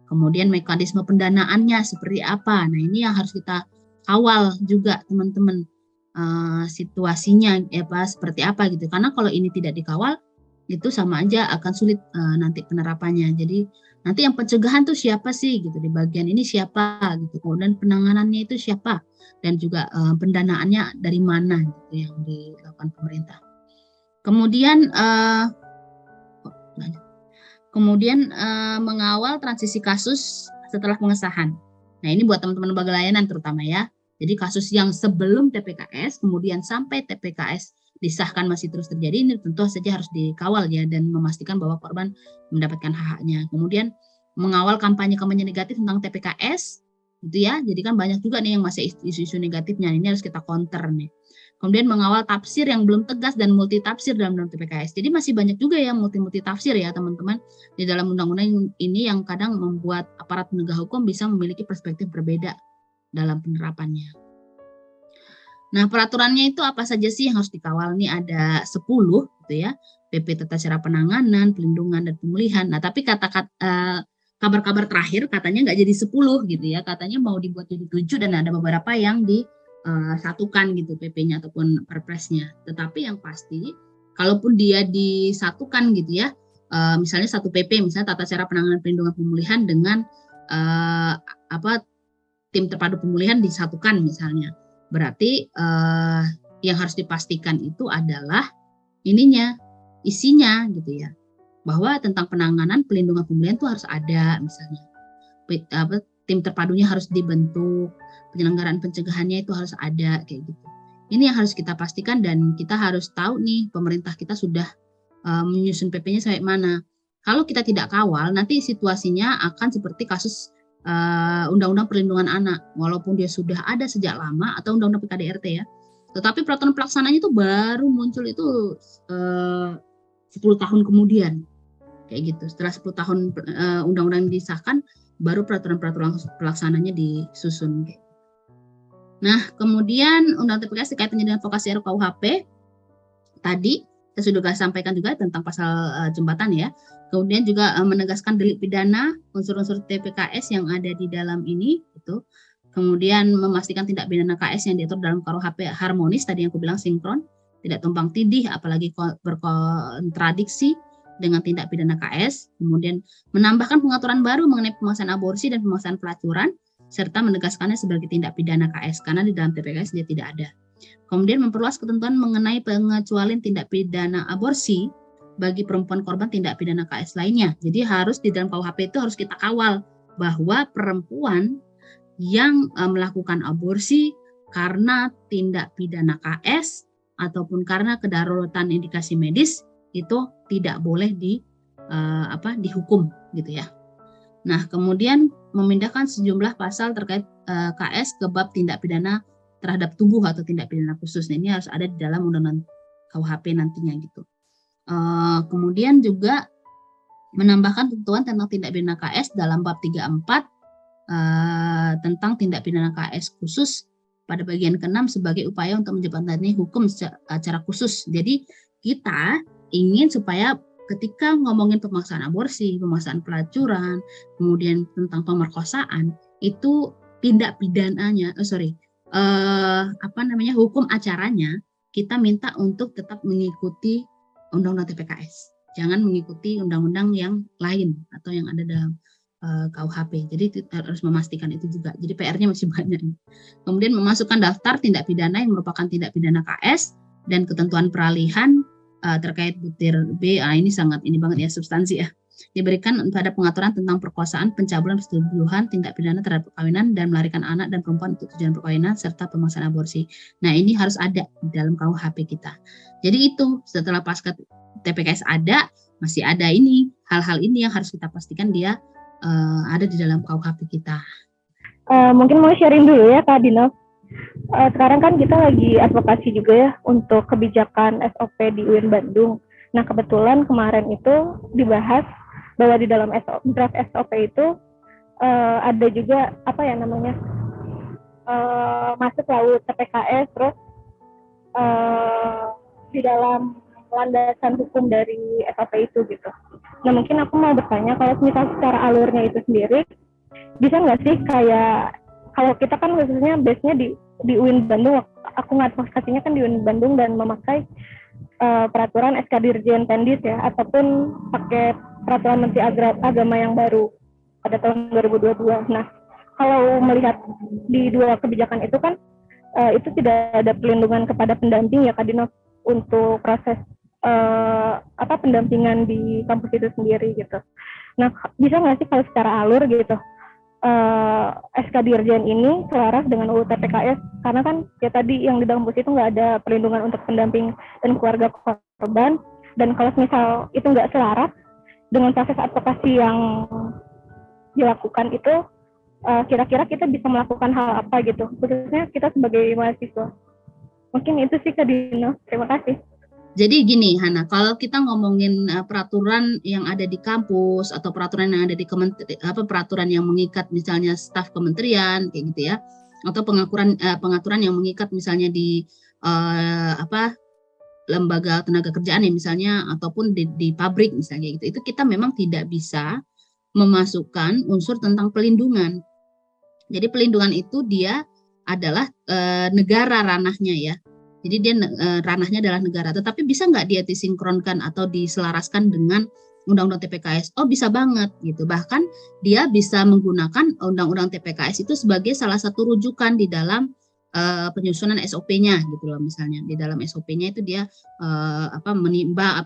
Speaker 1: Kemudian mekanisme pendanaannya seperti apa. Nah, ini yang harus kita kawal juga teman-teman, situasinya seperti apa gitu. Karena kalau ini tidak dikawal itu sama aja akan sulit nanti penerapannya. Jadi nanti yang pencegahan tuh siapa sih gitu, di bagian ini siapa gitu, kemudian penanganannya itu siapa, dan juga pendanaannya dari mana gitu yang dilakukan pemerintah. Kemudian mengawal transisi kasus setelah pengesahan. Nah, ini buat teman-teman lembaga layanan terutama ya. Jadi kasus yang sebelum TPKS kemudian sampai TPKS disahkan masih terus terjadi, ini tentu saja harus dikawal ya, dan memastikan bahwa korban mendapatkan hak-haknya. Kemudian mengawal kampanye-kampanye negatif tentang TPKS gitu ya. Jadi kan banyak juga nih yang masih isu-isu negatifnya, ini harus kita counter nih. Kemudian mengawal tafsir yang belum tegas dan multi tafsir dalam TPKS. Jadi masih banyak juga yang multi tafsir ya teman-teman di dalam undang-undang ini, yang kadang membuat aparat penegak hukum bisa memiliki perspektif berbeda dalam penerapannya. Nah, peraturannya itu apa saja sih yang harus dikawal? Ini ada 10 gitu ya. PP Tata Cara Penanganan, Pelindungan dan Pemulihan. Nah, tapi kabar-kabar terakhir katanya nggak jadi 10 gitu ya. Katanya mau dibuat jadi 7 dan ada beberapa yang disatukan gitu PP-nya ataupun Perpresnya. Tetapi yang pasti kalaupun dia disatukan gitu ya, misalnya satu PP misalnya Tata Cara Penanganan, Pelindungan, Pemulihan dengan tim terpadu pemulihan disatukan misalnya, berarti yang harus dipastikan itu adalah isinya gitu ya, bahwa tentang penanganan, pelindungan, pemulihan itu harus ada misalnya, tim terpadunya harus dibentuk, penyelenggaraan pencegahannya itu harus ada kayak gitu. Ini yang harus kita pastikan, dan kita harus tahu nih pemerintah kita sudah menyusun PP-nya sampai mana. Kalau kita tidak kawal, nanti situasinya akan seperti kasus Undang-Undang Perlindungan Anak, walaupun dia sudah ada sejak lama, atau Undang-Undang PKDRT ya, tetapi peraturan pelaksananya itu baru muncul itu 10 tahun kemudian kayak gitu. Setelah 10 tahun undang-undang disahkan, baru peraturan-peraturan pelaksananya disusun. Nah, kemudian Undang-Undang TPKS kaitannya dengan vokasi RUU-KUHP tadi kita sudah sampaikan juga tentang pasal jembatan ya. Kemudian juga menegaskan delik pidana unsur-unsur TPKS yang ada di dalam ini itu. Kemudian memastikan tindak pidana KS yang diatur dalam KUHP harmonis, tadi yang aku bilang sinkron, tidak tumpang tindih apalagi berkontradiksi dengan tindak pidana KS. Kemudian menambahkan pengaturan baru mengenai pemaksaan aborsi dan pemaksaan pelacuran, serta menegaskannya sebagai tindak pidana KS karena di dalam TPKS dia tidak ada. Kemudian memperluas ketentuan mengenai pengecualian tindak pidana aborsi bagi perempuan korban tindak pidana KS lainnya. Jadi harus di dalam KUHP itu harus kita kawal bahwa perempuan yang melakukan aborsi karena tindak pidana KS ataupun karena kedaruratan indikasi medis itu tidak boleh dihukum gitu ya. Nah, kemudian memindahkan sejumlah pasal terkait KS ke bab tindak pidana terhadap tubuh atau tindak pidana khusus. Nah, ini harus ada di dalam undang-undang KUHP nantinya gitu. Kemudian juga menambahkan ketentuan tentang tindak pidana KS dalam bab 34 tentang tindak pidana KS khusus pada bagian ke-6 sebagai upaya untuk menjembatani hukum secara khusus. Jadi kita ingin supaya ketika ngomongin pemaksaan aborsi, pemaksaan pelacuran, kemudian tentang pemerkosaan, itu tindak pidananya, hukum acaranya kita minta untuk tetap mengikuti undang-undang TPKS. Jangan mengikuti undang-undang yang lain atau yang ada dalam KUHP. Jadi kita harus memastikan itu juga. Jadi PR-nya masih banyak. Kemudian memasukkan daftar tindak pidana yang merupakan tindak pidana KS dan ketentuan peralihan terkait butir B, ini sangat banget ya, substansi ya. Diberikan pada pengaturan tentang perkosaan, pencabulan, persetubuhan, tindak pidana terhadap perkawinan dan melarikan anak dan perempuan untuk tujuan perkawinan serta pemaksaan aborsi. Nah, ini harus ada di dalam KUHP kita. Jadi itu setelah pasca TPKS ada, masih ada ini hal-hal ini yang harus kita pastikan dia ada di dalam KUHP kita.
Speaker 6: Mungkin mau sharing dulu ya Kak Dina. Sekarang kan kita lagi advokasi juga ya untuk kebijakan SOP di UIN Bandung. Nah, kebetulan kemarin itu dibahas bahwa di dalam draft SOP itu ada juga masuk laut TPKS, terus di dalam landasan hukum dari SOP itu gitu. Nah, mungkin aku mau bertanya kalau misal secara alurnya itu sendiri bisa nggak sih kayak kalau kita kan khususnya base-nya di UIN Bandung, aku ngadvokasinya kan di UIN Bandung dan memakai peraturan SK Dirjen Pendis ya, ataupun pakai peraturan Menteri Agama yang baru pada tahun 2022. Nah, kalau melihat di dua kebijakan itu kan itu tidak ada pelindungan kepada pendamping ya Kak Dina untuk proses pendampingan di kampus itu sendiri gitu. Nah, bisa nggak sih kalau secara alur gitu SK Dirjen ini selaras dengan UU TPKS, karena kan ya tadi yang di dalam kampus itu nggak ada perlindungan untuk pendamping dan keluarga korban, dan kalau misal itu nggak selaras dengan proses advokasi yang dilakukan itu, kira-kira kita bisa melakukan hal apa gitu, khususnya kita sebagai mahasiswa. Mungkin itu sih Kak Dino, terima kasih.
Speaker 1: Jadi gini Hana, kalau kita ngomongin peraturan yang ada di kampus atau peraturan yang ada di peraturan yang mengikat misalnya staf kementerian kayak gitu ya, atau pengaturan yang mengikat misalnya di lembaga tenaga kerjaan ya misalnya, ataupun di pabrik misalnya gitu, itu kita memang tidak bisa memasukkan unsur tentang pelindungan. Jadi pelindungan itu dia adalah negara ranahnya ya. Jadi dia ranahnya adalah negara, tetapi bisa nggak dia disinkronkan atau diselaraskan dengan Undang-Undang TPKS? Oh, bisa banget gitu. Bahkan dia bisa menggunakan Undang-Undang TPKS itu sebagai salah satu rujukan di dalam penyusunan SOP-nya gitu loh. Misalnya di dalam SOP-nya itu dia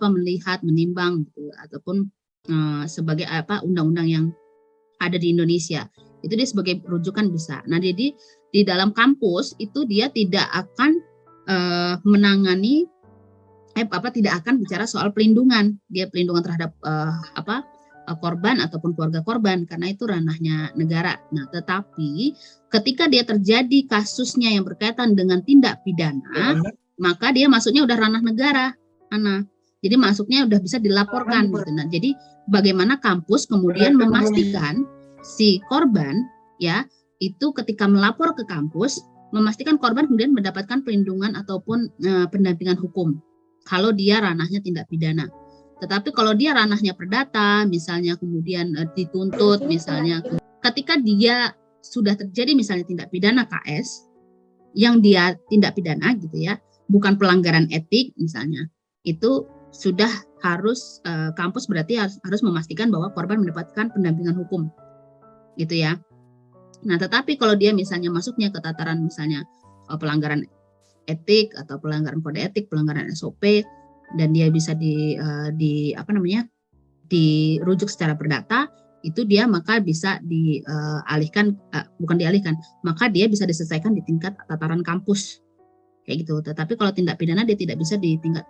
Speaker 1: melihat, menimbang gitu, ataupun sebagai undang-undang yang ada di Indonesia. Itu dia sebagai rujukan bisa. Nah, jadi di dalam kampus itu dia tidak akan menangani tidak akan bicara soal pelindungan, dia pelindungan terhadap korban ataupun keluarga korban, karena itu ranahnya negara. Nah, tetapi ketika dia terjadi kasusnya yang berkaitan dengan tindak pidana, maka dia masuknya udah ranah negara, Ana. Jadi masuknya udah bisa dilaporkan gitu. Nah, jadi bagaimana kampus kemudian memastikan si korban ya itu ketika melapor ke kampus, memastikan korban kemudian mendapatkan perlindungan ataupun pendampingan hukum kalau dia ranahnya tindak pidana. Tetapi kalau dia ranahnya perdata, misalnya kemudian dituntut, misalnya ketika dia sudah terjadi misalnya tindak pidana KS, yang dia tindak pidana gitu ya, bukan pelanggaran etik misalnya, itu sudah harus kampus berarti harus memastikan bahwa korban mendapatkan pendampingan hukum, gitu ya. Nah, tetapi kalau dia misalnya masuknya ke tataran misalnya pelanggaran etik atau pelanggaran kode etik, pelanggaran SOP, dan dia bisa dirujuk secara perdata, itu dia maka bisa maka dia bisa diselesaikan di tingkat tataran kampus kayak gitu. Tetapi kalau tindak pidana dia tidak bisa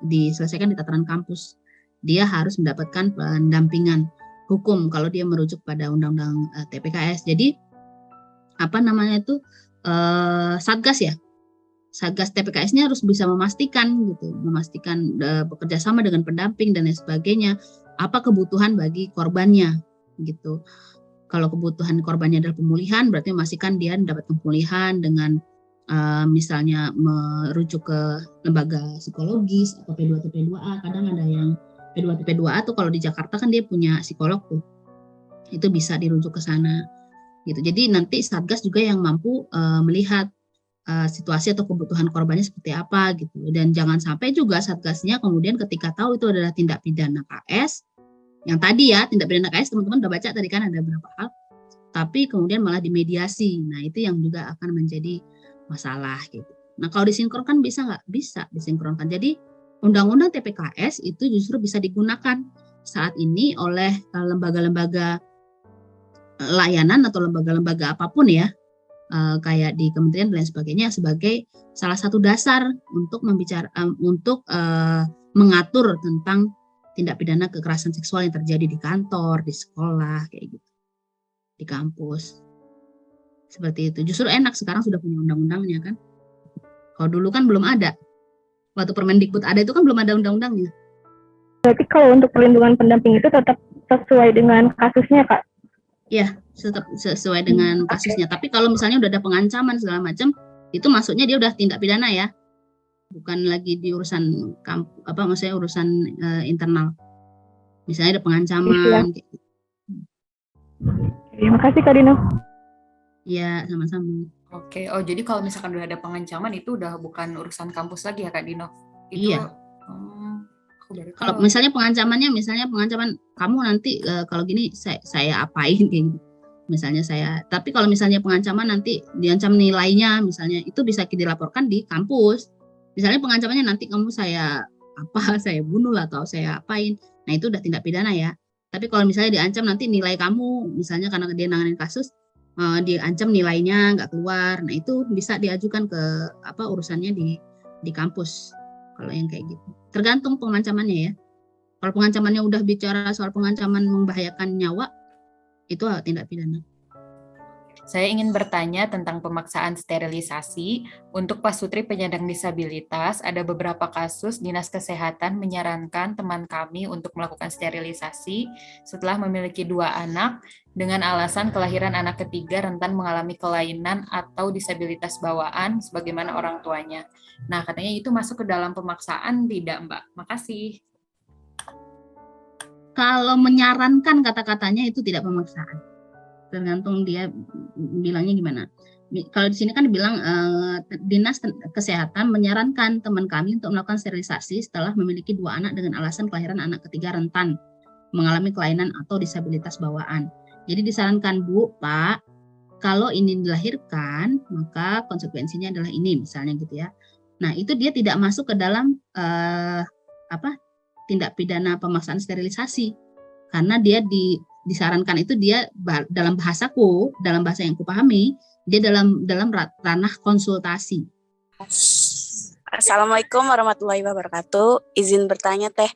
Speaker 1: diselesaikan di tataran kampus, dia harus mendapatkan pendampingan hukum kalau dia merujuk pada undang-undang TPKS. Jadi Satgas ya, Satgas TPKS-nya harus bisa memastikan bekerja sama dengan pendamping dan lain sebagainya, apa kebutuhan bagi korbannya gitu. Kalau kebutuhan korbannya adalah pemulihan, berarti memastikan dia mendapat pemulihan dengan misalnya merujuk ke lembaga psikologis atau P2 P2A. Kadang ada yang P2 P2A tuh kalau di Jakarta kan dia punya psikolog tuh, itu bisa dirujuk ke sana gitu. Jadi nanti Satgas juga yang mampu melihat situasi atau kebutuhan korbannya seperti apa gitu. Dan jangan sampai juga Satgasnya kemudian ketika tahu itu adalah tindak pidana KS, yang tadi ya tindak pidana KS teman-teman udah baca tadi kan ada beberapa hal, tapi kemudian malah dimediasi. Nah itu yang juga akan menjadi masalah gitu. Nah kalau disinkronkan bisa nggak? Bisa disinkronkan. Jadi Undang-Undang TPKS itu justru bisa digunakan saat ini oleh lembaga-lembaga layanan atau lembaga-lembaga apapun ya, kayak di kementerian dan lain sebagainya, sebagai salah satu dasar untuk mengatur tentang tindak pidana kekerasan seksual yang terjadi di kantor, di sekolah, kayak gitu, di kampus. Seperti itu. Justru enak sekarang sudah punya undang-undangnya kan. Kalau dulu kan belum ada. Waktu Permendikbud ada itu kan belum ada undang-undangnya.
Speaker 6: Berarti kalau untuk perlindungan pendamping itu tetap sesuai dengan kasusnya, Kak?
Speaker 1: Iya, tetap sesuai dengan kasusnya. Tapi kalau misalnya udah ada pengancaman segala macam, itu maksudnya dia udah tindak pidana ya. Bukan lagi di urusan urusan internal. Misalnya ada pengancaman.
Speaker 6: Iya. Terima kasih Kak Dino.
Speaker 1: Iya, sama-sama.
Speaker 4: Oke, jadi kalau misalkan udah ada pengancaman itu udah bukan urusan kampus lagi ya Kak Dino? Itu,
Speaker 1: iya. Kalau misalnya pengancaman kamu nanti kalau gini saya apain kayak gitu. Misalnya tapi kalau misalnya pengancaman nanti diancam nilainya misalnya, itu bisa dilaporkan di kampus. Misalnya pengancamannya nanti kamu saya bunuh atau saya apain. Nah, itu udah tindak pidana ya. Tapi kalau misalnya diancam nanti nilai kamu misalnya karena dia nanganin kasus diancam nilainya nggak keluar, nah itu bisa diajukan ke urusannya di kampus. Kalau yang kayak gitu tergantung pengancamannya ya. Kalau pengancamannya udah bicara soal pengancaman membahayakan nyawa, itu tindak pidana.
Speaker 4: Saya ingin bertanya tentang pemaksaan sterilisasi. Untuk pasutri penyandang disabilitas, ada beberapa kasus Dinas Kesehatan menyarankan teman kami untuk melakukan sterilisasi setelah memiliki 2 anak dengan alasan kelahiran anak ketiga rentan mengalami kelainan atau disabilitas bawaan sebagaimana orang tuanya. Nah, katanya itu masuk ke dalam pemaksaan tidak, Mbak? Makasih.
Speaker 1: Kalau menyarankan kata-katanya itu tidak pemaksaan. Tergantung dia bilangnya gimana. Kalau di sini kan dibilang Dinas Kesehatan menyarankan teman kami untuk melakukan sterilisasi setelah memiliki 2 anak dengan alasan kelahiran anak ketiga rentan mengalami kelainan atau disabilitas bawaan. Jadi disarankan, Bu, Pak, kalau ini dilahirkan maka konsekuensinya adalah ini misalnya gitu ya. Nah, itu dia tidak masuk ke dalam tindak pidana pemaksaan sterilisasi karena dia disarankan itu dia dalam bahasa yang kupahami, dia dalam ranah konsultasi.
Speaker 7: Assalamualaikum warahmatullahi wabarakatuh. Izin bertanya Teh,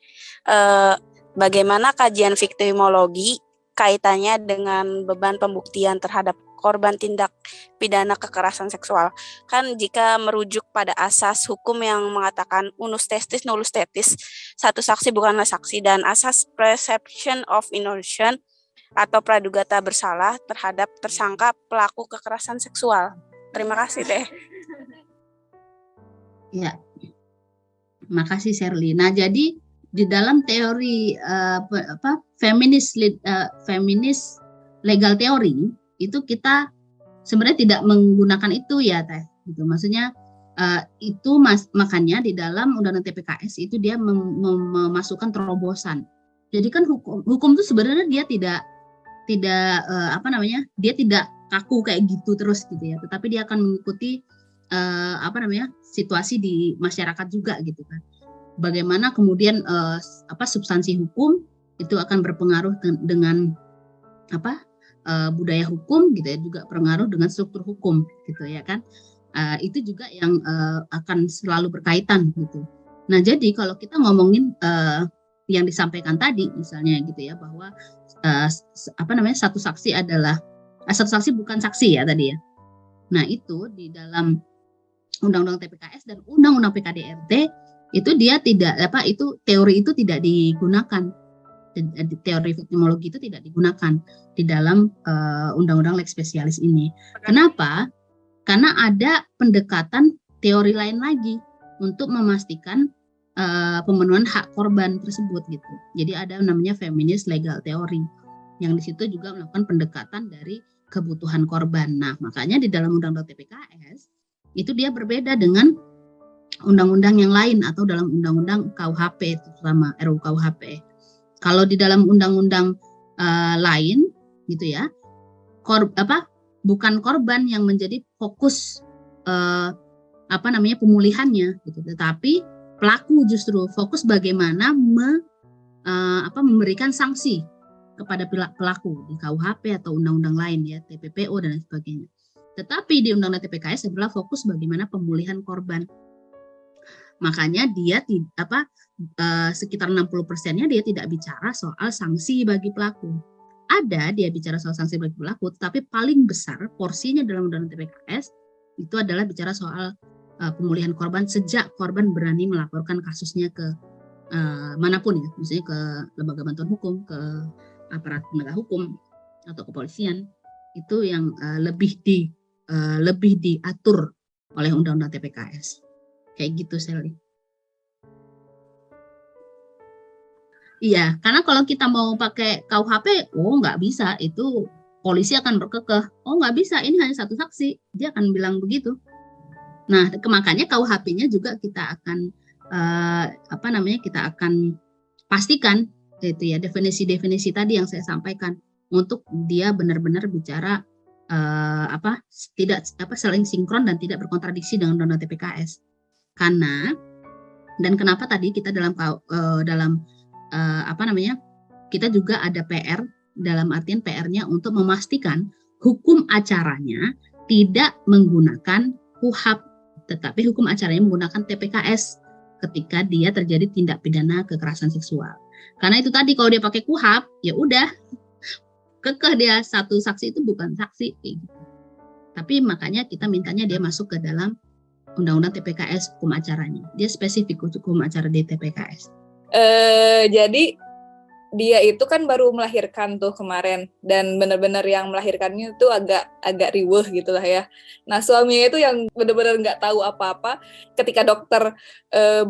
Speaker 7: bagaimana kajian viktimologi kaitannya dengan beban pembuktian terhadap korban tindak pidana kekerasan seksual? Kan jika merujuk pada asas hukum yang mengatakan unus testis nullus testis, satu saksi bukanlah saksi, dan asas presumption of innocence atau praduga tak bersalah terhadap tersangka pelaku kekerasan seksual. Terima kasih Teh.
Speaker 1: Ya, makasih Sherly. Nah, jadi di dalam teori feminis legal teori itu kita sebenarnya tidak menggunakan itu ya Teh. Gitu. Maksudnya makanya di dalam Undang-Undang TPKS itu dia memasukkan terobosan. Jadi kan hukum itu sebenarnya dia tidak dia tidak kaku kayak gitu terus gitu ya, tetapi dia akan mengikuti situasi di masyarakat juga gitu kan. bagaimana kemudian substansi hukum itu akan berpengaruh dengan budaya hukum gitu ya, juga berpengaruh dengan struktur hukum gitu ya kan. Itu juga yang akan selalu berkaitan gitu. Nah, jadi kalau kita ngomongin yang disampaikan tadi misalnya gitu ya, bahwa satu saksi bukan saksi ya tadi ya. Nah, itu di dalam Undang-Undang TPKS dan Undang-Undang PKDRT itu dia tidak teori itu tidak digunakan. Teori viktimologi itu tidak digunakan di dalam Undang-Undang Lex Specialis ini. Kenapa? Karena ada pendekatan teori lain lagi untuk memastikan pemenuhan hak korban tersebut gitu. Jadi ada namanya feminist legal theory yang di situ juga melakukan pendekatan dari kebutuhan korban. Nah, makanya di dalam Undang-Undang TPKS itu dia berbeda dengan undang-undang yang lain atau dalam undang-undang KUHP, terutama RUU KUHP. Kalau di dalam undang-undang lain gitu ya, bukan korban yang menjadi fokus pemulihannya gitu, tetapi pelaku justru fokus bagaimana memberikan sanksi kepada pelaku di KUHP atau undang-undang lain ya, TPPO dan sebagainya. Tetapi di Undang-Undang TPKS adalah fokus bagaimana pemulihan korban. Makanya dia sekitar 60%-nya dia tidak bicara soal sanksi bagi pelaku. Ada dia bicara soal sanksi bagi pelaku, tapi paling besar porsinya dalam Undang-Undang TPKS itu adalah bicara soal pemulihan korban sejak korban berani melaporkan kasusnya ke manapun ya, misalnya ke lembaga bantuan hukum, ke aparat penegak hukum atau kepolisian. Itu yang lebih diatur oleh Undang-Undang TPKS. Kayak gitu, Sally. Iya, karena kalau kita mau pakai KUHP, nggak bisa, itu polisi akan berkekeh. Nggak bisa, ini hanya satu saksi, dia akan bilang begitu. Nah, makanya KUHP-nya juga kita akan kita akan pastikan itu ya definisi-definisi tadi yang saya sampaikan untuk dia benar-benar bicara tidak saling sinkron dan tidak berkontradiksi dengan Undang-Undang TPKS. Karena dan kenapa tadi kita kita juga ada PR, dalam artian PR-nya untuk memastikan hukum acaranya tidak menggunakan KUHP, tetapi hukum acaranya menggunakan TPKS ketika dia terjadi tindak pidana kekerasan seksual. Karena itu tadi kalau dia pakai KUHP, ya udah kekeh dia satu saksi itu bukan saksi gitu. Tapi makanya kita mintanya dia masuk ke dalam Undang-Undang TPKS hukum acaranya. Dia spesifik hukum acara di TPKS.
Speaker 8: Jadi dia itu kan baru melahirkan tuh kemarin, dan benar-benar yang melahirkannya itu agak riweuh gitulah ya. Nah, suaminya itu yang benar-benar nggak tahu apa-apa ketika dokter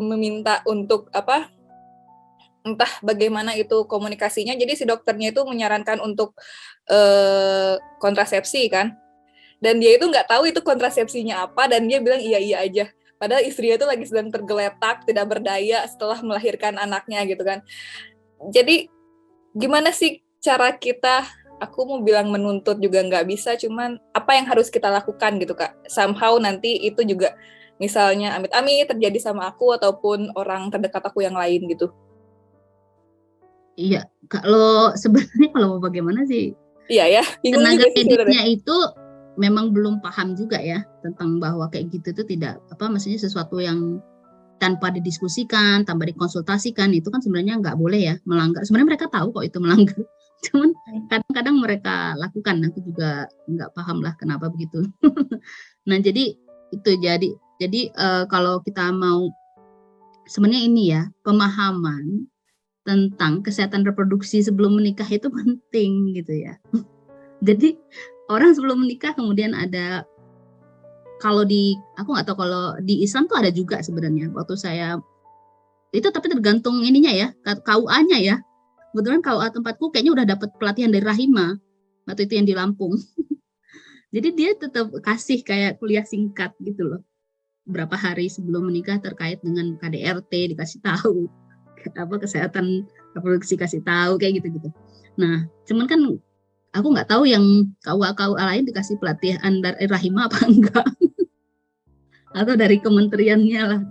Speaker 8: meminta untuk entah bagaimana itu komunikasinya. Jadi si dokternya itu menyarankan untuk kontrasepsi kan, dan dia itu nggak tahu itu kontrasepsinya apa, dan dia bilang iya aja. Padahal istrinya itu lagi sedang tergeletak, tidak berdaya setelah melahirkan anaknya gitu kan. Jadi gimana sih cara kita, aku mau bilang menuntut juga nggak bisa, cuman apa yang harus kita lakukan gitu Kak. Somehow nanti itu juga misalnya amit-amit terjadi sama aku ataupun orang terdekat aku yang lain gitu.
Speaker 1: Iya, sebenarnya kalau mau bagaimana sih?
Speaker 8: Iya ya, bingung
Speaker 1: tenaga
Speaker 8: juga sih
Speaker 1: medisnya itu memang belum paham juga ya tentang bahwa kayak gitu itu tidak maksudnya sesuatu yang tanpa didiskusikan, tanpa dikonsultasikan itu kan sebenarnya nggak boleh ya, melanggar. Sebenarnya mereka tahu kok itu melanggar, cuman kadang-kadang mereka lakukan. Aku juga nggak paham lah kenapa begitu. Nah jadi kalau kita mau sebenarnya ini ya, pemahaman tentang kesehatan reproduksi sebelum menikah itu penting gitu ya. Jadi orang sebelum menikah kemudian ada, aku nggak tahu kalau di Islam tuh ada juga sebenarnya. Waktu saya itu tapi tergantung ininya ya, KUA-nya ya. Kebetulan KUA tempatku kayaknya udah dapat pelatihan dari Rahima waktu itu yang di Lampung. Jadi dia tetap kasih kayak kuliah singkat gitu loh. Berapa hari sebelum menikah terkait dengan KDRT dikasih tahu, kesehatan reproduksi kasih tahu kayak gitu-gitu. Nah, cuman kan aku nggak tahu yang KUA lain dikasih pelatihan dari Rahima apa enggak, atau dari kementeriannya lah.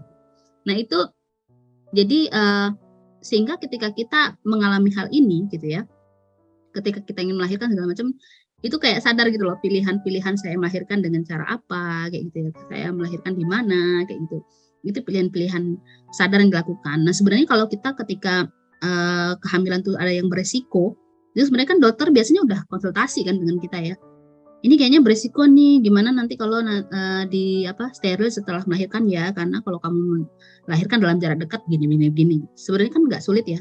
Speaker 1: Nah itu Jadi sehingga ketika kita mengalami hal ini gitu ya, ketika kita ingin melahirkan segala macam, itu kayak sadar gitu loh, pilihan-pilihan saya melahirkan dengan cara apa kayak gitu ya, saya melahirkan di mana kayak gitu. Itu pilihan-pilihan sadar yang dilakukan. Nah sebenarnya kalau kita ketika kehamilan tuh ada yang beresiko, itu sebenarnya kan dokter biasanya udah konsultasi kan dengan kita ya. Ini kayaknya beresiko nih, gimana nanti kalau steril setelah melahirkan ya, karena kalau kamu melahirkan dalam jarak dekat gini. Sebenarnya kan nggak sulit ya.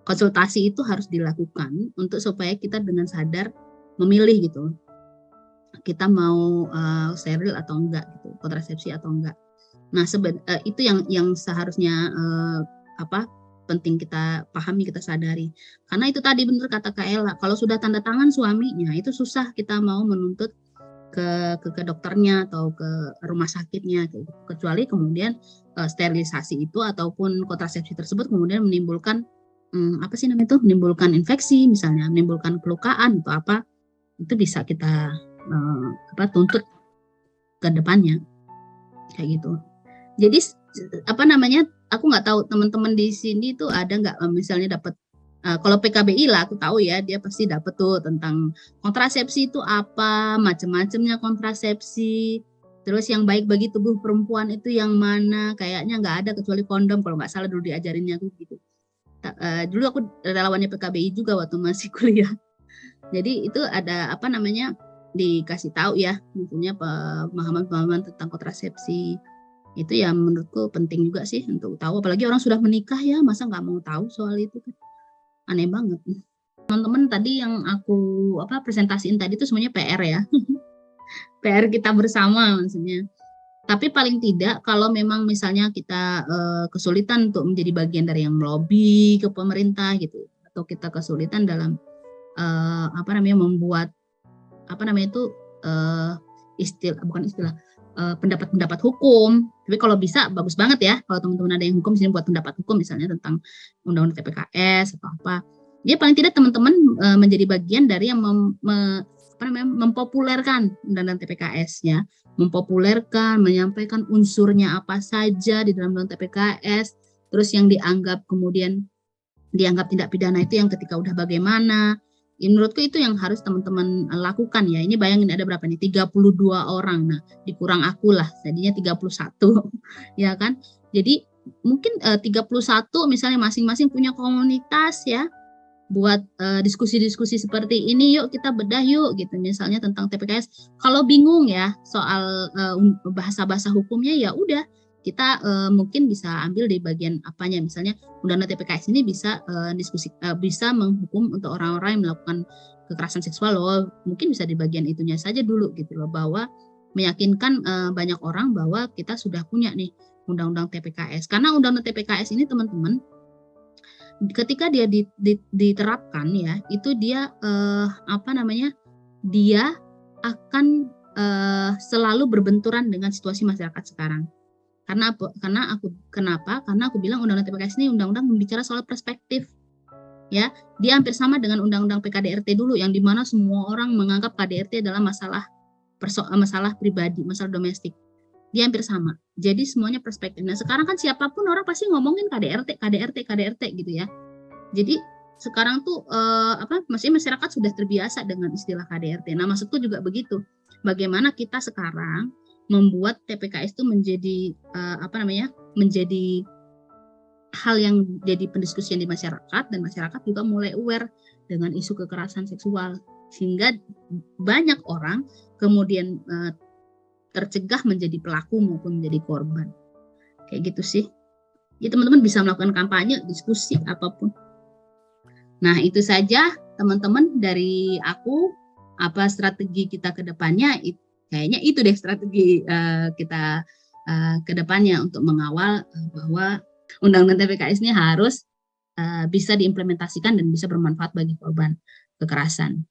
Speaker 1: Konsultasi itu harus dilakukan untuk supaya kita dengan sadar memilih gitu. Kita mau steril atau enggak gitu, kontrasepsi atau enggak. Nah, itu yang seharusnya penting kita pahami, kita sadari. Karena itu tadi benar kata Kak Ella, kalau sudah tanda tangan suaminya itu susah kita mau menuntut ke dokternya atau ke rumah sakitnya, kecuali kemudian sterilisasi itu ataupun kontrasepsi tersebut kemudian menimbulkan menimbulkan infeksi misalnya, menimbulkan kelukaan atau apa, itu bisa kita tuntut ke depannya kayak gitu. Jadi aku nggak tahu teman-teman di sini tuh ada nggak misalnya dapat kalau PKBI lah aku tahu ya, dia pasti dapat tuh tentang kontrasepsi itu apa, macam-macamnya kontrasepsi, terus yang baik bagi tubuh perempuan itu yang mana, kayaknya nggak ada kecuali kondom kalau nggak salah dulu diajarinnya tuh gitu. Dulu aku relawannya PKBI juga waktu masih kuliah, jadi itu ada dikasih tahu ya, maksudnya pemahaman tentang kontrasepsi. Itu ya menurutku penting juga sih untuk tahu, apalagi orang sudah menikah ya, masa nggak mau tahu soal itu kan, aneh banget. Teman-teman tadi yang aku presentasiin tadi itu semuanya PR ya. PR kita bersama maksudnya. Tapi paling tidak kalau memang misalnya kita kesulitan untuk menjadi bagian dari yang melobi ke pemerintah gitu, atau kita kesulitan dalam membuat pendapat-pendapat hukum. Tapi kalau bisa bagus banget ya kalau teman-teman ada yang hukum sini buat pendapat hukum misalnya tentang undang-undang TPKS atau apa. Dia paling tidak teman-teman menjadi bagian dari yang mempopulerkan undang-undang TPKS ya, mempopulerkan, menyampaikan unsurnya apa saja di dalam undang-undang TPKS, terus yang dianggap tindak pidana itu yang ketika udah bagaimana. Ya, menurutku itu yang harus teman-teman lakukan ya. Ini bayangin ada berapa nih? 32 orang. Nah, dikurang aku lah, jadinya 31. Ya kan? Jadi mungkin 31 misalnya masing-masing punya komunitas ya. Buat diskusi-diskusi seperti ini, yuk kita bedah yuk gitu. Misalnya tentang TPKS. Kalau bingung ya soal bahasa-bahasa hukumnya, ya udah kita mungkin bisa ambil di bagian apanya, misalnya undang-undang TPKS ini bisa bisa menghukum untuk orang-orang yang melakukan kekerasan seksual loh, mungkin bisa di bagian itunya saja dulu gitu loh, bahwa meyakinkan banyak orang bahwa kita sudah punya nih undang-undang TPKS. Karena undang-undang TPKS ini teman-teman ketika dia diterapkan ya, itu dia dia akan selalu berbenturan dengan situasi masyarakat sekarang. Karena aku bilang undang-undang TPKS ini undang-undang membicara soal perspektif. Ya, dia hampir sama dengan undang-undang PKDRT dulu yang dimana semua orang menganggap KDRT adalah masalah pribadi, masalah domestik. Dia hampir sama. Jadi semuanya perspektif. Nah, sekarang kan siapapun orang pasti ngomongin KDRT gitu ya. Jadi sekarang tuh masyarakat sudah terbiasa dengan istilah KDRT. Nah, maksudku juga begitu. Bagaimana kita sekarang membuat TPKS itu menjadi hal yang jadi pendiskusian di masyarakat, dan masyarakat juga mulai aware dengan isu kekerasan seksual, sehingga banyak orang kemudian tercegah menjadi pelaku maupun menjadi korban. Kayak gitu sih. Jadi teman-teman bisa melakukan kampanye, diskusi apapun. Nah, itu saja teman-teman dari aku, apa strategi kita ke depannya. Kayaknya itu deh strategi kita ke depannya untuk mengawal bahwa undang-undang TPKS ini harus bisa diimplementasikan dan bisa bermanfaat bagi korban kekerasan.